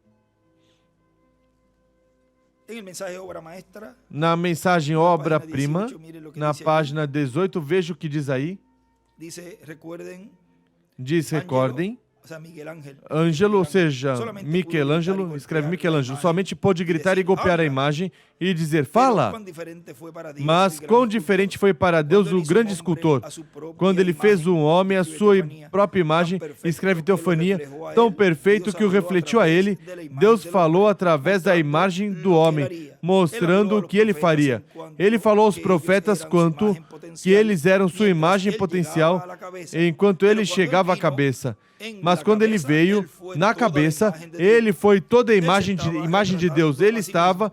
Na mensagem obra-prima, na página 18, veja o que diz aí. Diz, recordem, Ângelo, ou seja, Michelangelo, escreve Michelangelo, somente pôde gritar e golpear a imagem e dizer, fala! Mas quão diferente foi para Deus o grande escultor, quando ele fez um homem à sua própria imagem, escreve teofania, tão perfeito que o refletiu a ele, Deus falou através da imagem do homem, mostrando o que ele faria. Ele falou aos profetas quanto que eles eram sua imagem potencial, enquanto ele chegava à cabeça. Mas quando ele veio na cabeça, ele foi toda a imagem de Deus. Ele estava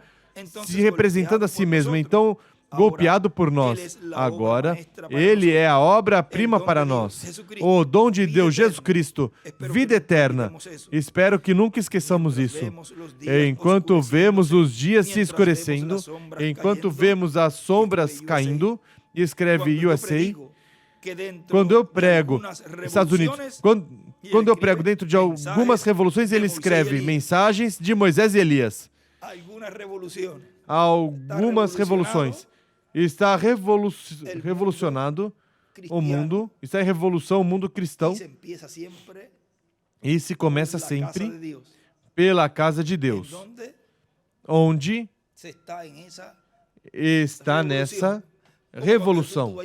se representando a si mesmo, então golpeado por nós. Agora, ele é a obra-prima para nós. O dom de Deus, Jesus Cristo, vida eterna. Espero que nunca esqueçamos isso. Enquanto vemos os dias se escurecendo, enquanto vemos as sombras caindo, escreve USA, quando eu prego, Estados Unidos, quando eu prego dentro de algumas revoluções, ele escreve mensagens de Moisés e Elias. Algumas revoluções. Está revolucionado o mundo, está em revolução o mundo cristão. E se começa sempre pela casa de Deus, onde está nessa revolução.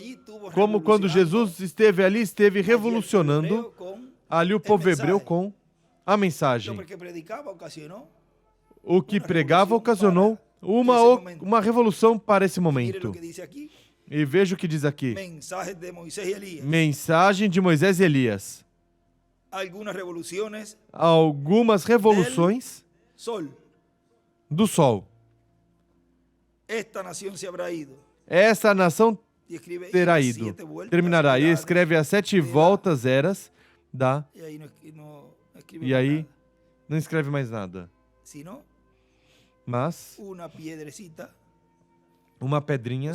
Como quando Jesus esteve ali, esteve revolucionando ali o povo hebreu com a mensagem. O que pregava ocasionou uma revolução para esse momento. E veja o que diz aqui. Mensagem de Moisés e Elias. Algumas revoluções do sol. Esta nação terá ido, terminará. E escreve as 7 voltas eras da... E aí não escreve mais nada. Mas uma pedrinha,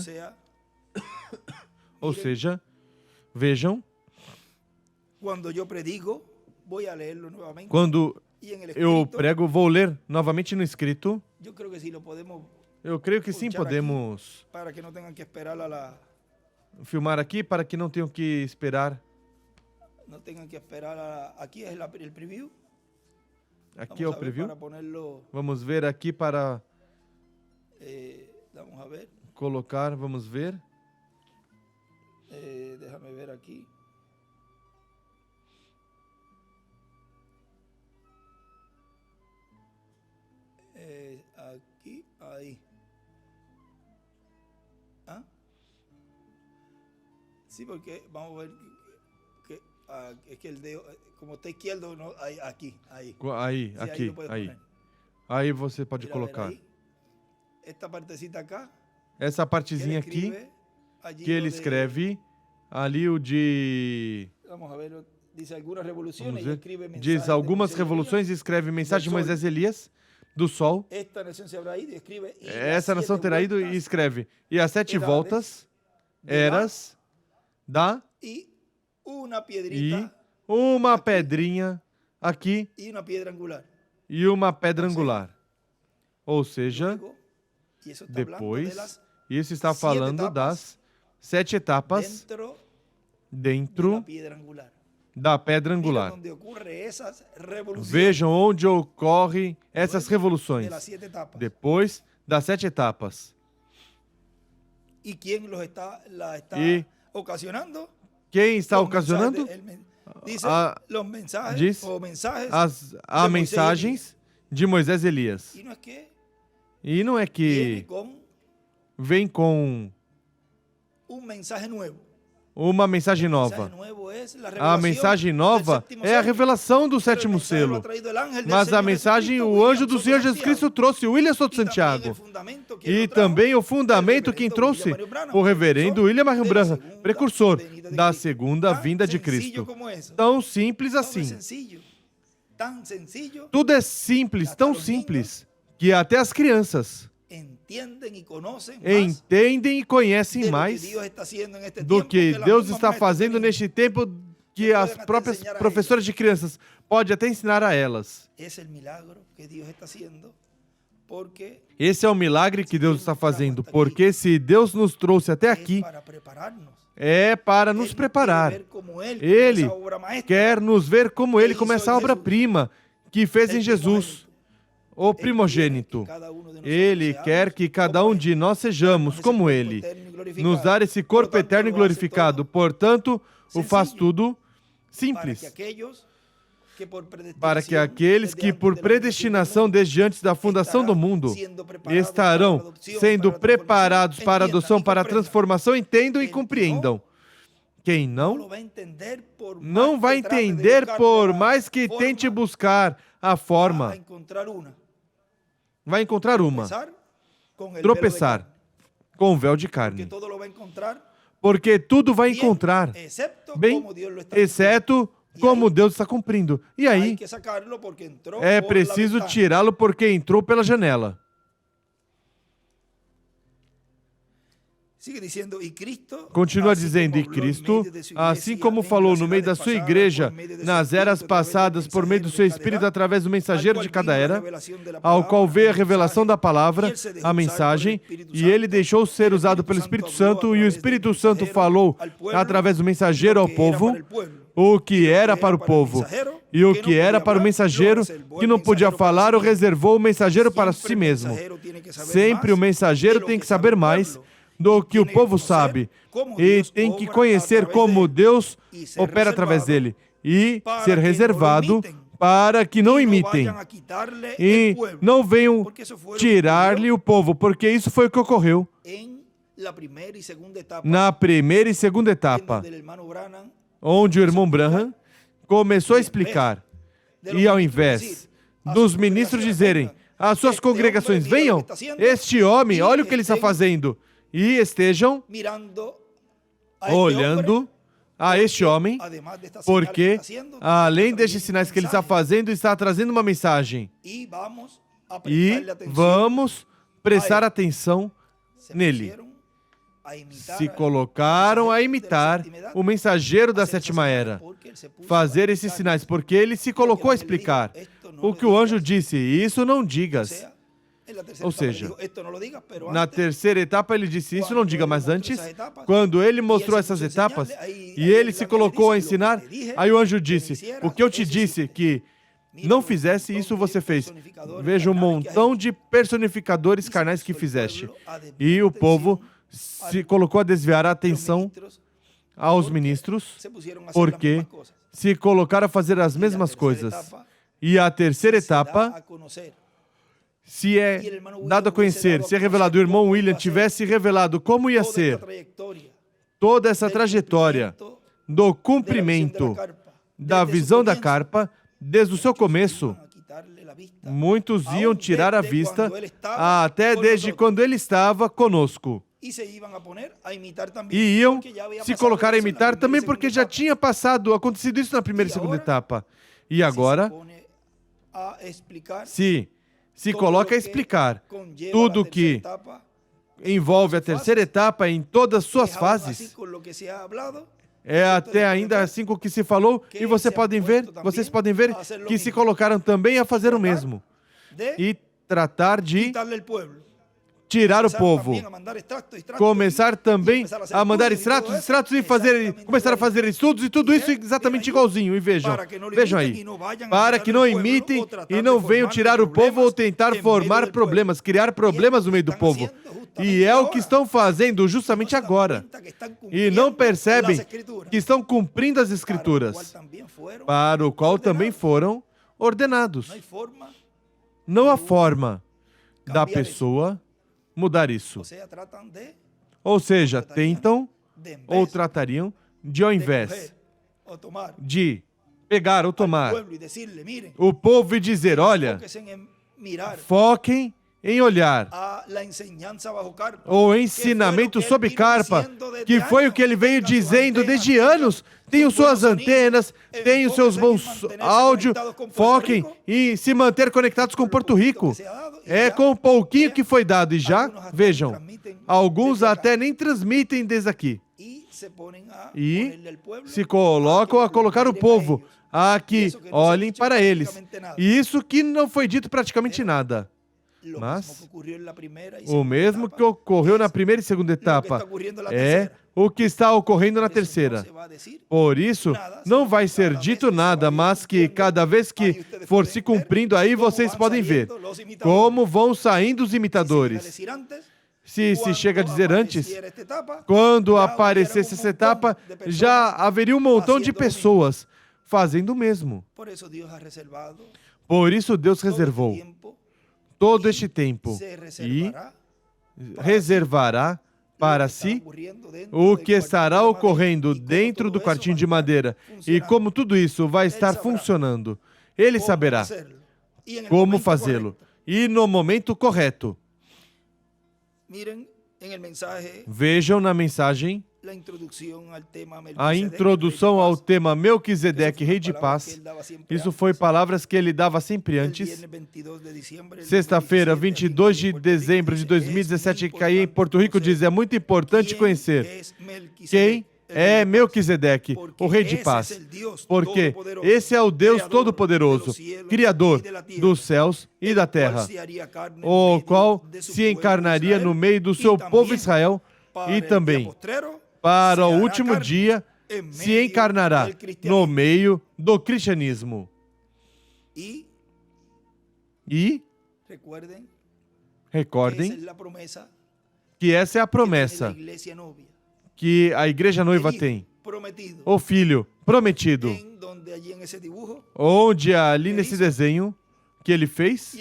ou seja, vejam, quando eu prego, vou ler novamente no escrito. Eu creio que sim, podemos filmar aqui para que não tenham que esperar. Aqui é o preview. Vamos ver aqui para colocar, vamos ver. Déjame ver aqui. Aqui, aí. ¿Ah? Sí, porque vamos a ver que es que el dedo, como está izquierdo, no, aquí, ahí. Aí, sí, aqui, aí. Aí você pode Mira, colocar. Aí, esta partecita acá, essa partezinha aqui, que ele escreve, ali o de... Vamos a ver, diz algumas revoluções, diz algumas revoluções e escreve mensagem de Moisés e Elias, do sol. Essa nação terá ido e escreve. E as 7 voltas, eras, da... E uma pedrinha aqui e uma pedra angular. Ou seja, depois, isso está falando das 7 etapas dentro da pedra angular. Vejam onde ocorrem essas revoluções. Depois das 7 etapas. E quem está ocasionando? Diz as mensagens de Moisés e Elias. E não é que vem com uma mensagem nova. A mensagem nova é a revelação do 7º selo. Mas a mensagem, o anjo do Senhor Jesus Cristo trouxe, o William Soto Santiago. E também o fundamento quem trouxe, o reverendo William Marion Branham, precursor da segunda vinda de Cristo. Tão simples assim. Tudo é simples, tão simples, que até as crianças entendem e conhecem mais do que Deus está fazendo neste tempo, que as próprias professoras de crianças podem até ensinar a elas. Esse é o milagre que Deus está fazendo, porque se Deus nos trouxe até aqui, é para nos preparar. Ele quer nos ver como Ele começa a obra-prima que fez em Jesus, o primogênito. Ele quer que cada um de nós sejamos como Ele, nos dar esse corpo eterno e glorificado. Portanto, o faz tudo simples, para que aqueles que por predestinação desde antes da fundação do mundo estarão sendo preparados para a adoção, para a transformação, entendam e compreendam. Quem não vai entender por mais que tente buscar a forma. Vai encontrar uma. Tropeçar com o véu de carne. Porque tudo vai encontrar bem, exceto como Deus está cumprindo. E aí, é preciso tirá-lo porque entrou pela janela. Continua dizendo, e Cristo, assim como falou no meio da sua igreja, nas eras passadas, por meio do seu Espírito, através do mensageiro de cada era, ao qual veio a revelação da palavra, a mensagem, e ele deixou ser usado pelo Espírito Santo, e o Espírito Santo falou, através do mensageiro ao povo, o que era para o povo, e o que era para o mensageiro, que não podia falar, o reservou o mensageiro para si mesmo. Sempre o mensageiro tem que saber mais do que o povo sabe, e tem que conhecer como Deus opera através dele, e ser reservado para que não imitem, e não venham tirar-lhe o povo, porque isso foi o que ocorreu na primeira e segunda etapa, onde o irmão Branham começou a explicar, e ao invés dos ministros dizerem, as suas congregações venham, este homem, olha o que ele está fazendo, e estejam olhando a este homem, porque, além destes sinais que ele está fazendo, está trazendo uma mensagem. E vamos prestar atenção nele. Se colocaram a imitar o mensageiro da sétima era, fazer esses sinais, porque ele se colocou a explicar o que o anjo disse, isso não digas. Ou seja, na terceira etapa ele disse, isso não diga, mas antes, quando ele mostrou essas etapas, e ele se colocou a ensinar, aí o anjo disse, o que eu te disse que não fizesse, isso você fez. Veja um montão de personificadores carnais que fizeste. E o povo se colocou a desviar a atenção aos ministros, porque se colocaram a fazer as mesmas coisas. E a terceira etapa, se é dado a conhecer, se é revelado, o irmão William tivesse revelado como ia ser toda essa trajetória do cumprimento da visão da carpa, desde o seu começo, muitos iam tirar a vista até desde quando ele estava conosco. E iam se colocar a imitar também porque já tinha acontecido isso na primeira e segunda etapa. E agora, se coloca a explicar tudo que envolve a terceira etapa em todas as suas fases. É até ainda assim com o que se falou, e vocês podem ver que se colocaram também a fazer o mesmo. E tratar de tirar o povo. Começar também a mandar extratos e começar a fazer estudos e tudo isso exatamente igualzinho. E vejam aí. Para que não imitem e não venham tirar o povo ou tentar formar problemas, criar problemas no meio do povo. E é o que estão fazendo justamente agora. E não percebem que estão cumprindo as Escrituras, para o qual também foram ordenados. Não há forma da pessoa mudar isso. Ou seja, tentam ou tratariam de, ao invés de pegar ou tomar o povo e dizer, olha, foquem em olhar o ensinamento sobre carpa, que foi o que ele veio dizendo desde anos. Tem suas antenas, tem os seus bons áudios, foquem em se manter conectados com Porto Rico. É com o pouquinho que foi dado. E já, vejam, alguns até nem transmitem desde aqui. E se colocam a colocar o povo a que olhem para eles. E isso que não foi dito praticamente nada. Mas o mesmo que ocorreu na primeira e segunda etapa é o que está ocorrendo na terceira. Por isso, não vai ser dito nada, mas que cada vez que for se cumprindo, aí vocês podem ver como vão saindo os imitadores. Se chega a dizer antes, quando aparecesse essa etapa, já haveria um montão de pessoas fazendo o mesmo. Por isso Deus reservou todo este tempo e reservará para si o que estará ocorrendo dentro do quartinho de madeira e como tudo isso vai estar funcionando. Ele saberá como fazê-lo e no momento correto. Vejam na mensagem a introdução ao tema Melquisedeque, Rei de Paz. Isso foi palavras que ele dava sempre antes. Sexta-feira, 22 de dezembro de 2017, que caí em Porto Rico, diz: é muito importante conhecer quem é Melquisedeque, o Rei de Paz, porque esse é o Deus Todo-Poderoso, Criador dos céus e da terra, o qual se encarnaria no meio do seu povo Israel e também, para o último dia, se encarnará no meio do cristianismo. E recordem que essa é a promessa que a igreja noiva tem. O filho prometido. Onde ali nesse desenho que ele fez,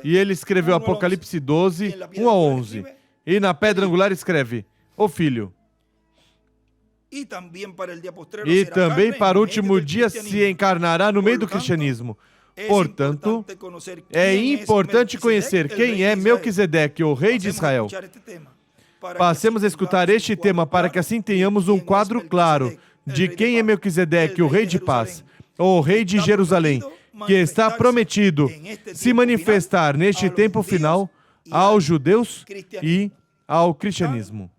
e ele escreveu Apocalipse 12, 1 a 11. E na pedra angular escreve, o filho. E também para o último dia se encarnará no meio do cristianismo. Portanto, é importante conhecer quem é Melquisedeque, o rei de Israel. Passemos a escutar este tema para que assim tenhamos um quadro claro de quem é Melquisedeque, o rei de paz, o rei de Jerusalém, que está prometido se manifestar neste tempo final aos judeus e ao cristianismo.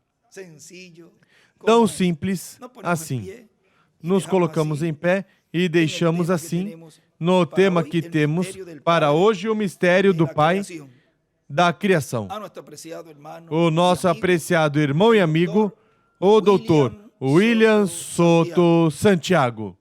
Tão simples assim. Nos colocamos em pé e deixamos assim, no tema que temos para hoje, o mistério do Pai da criação. O nosso apreciado irmão e amigo, o Dr. William Soto Santiago.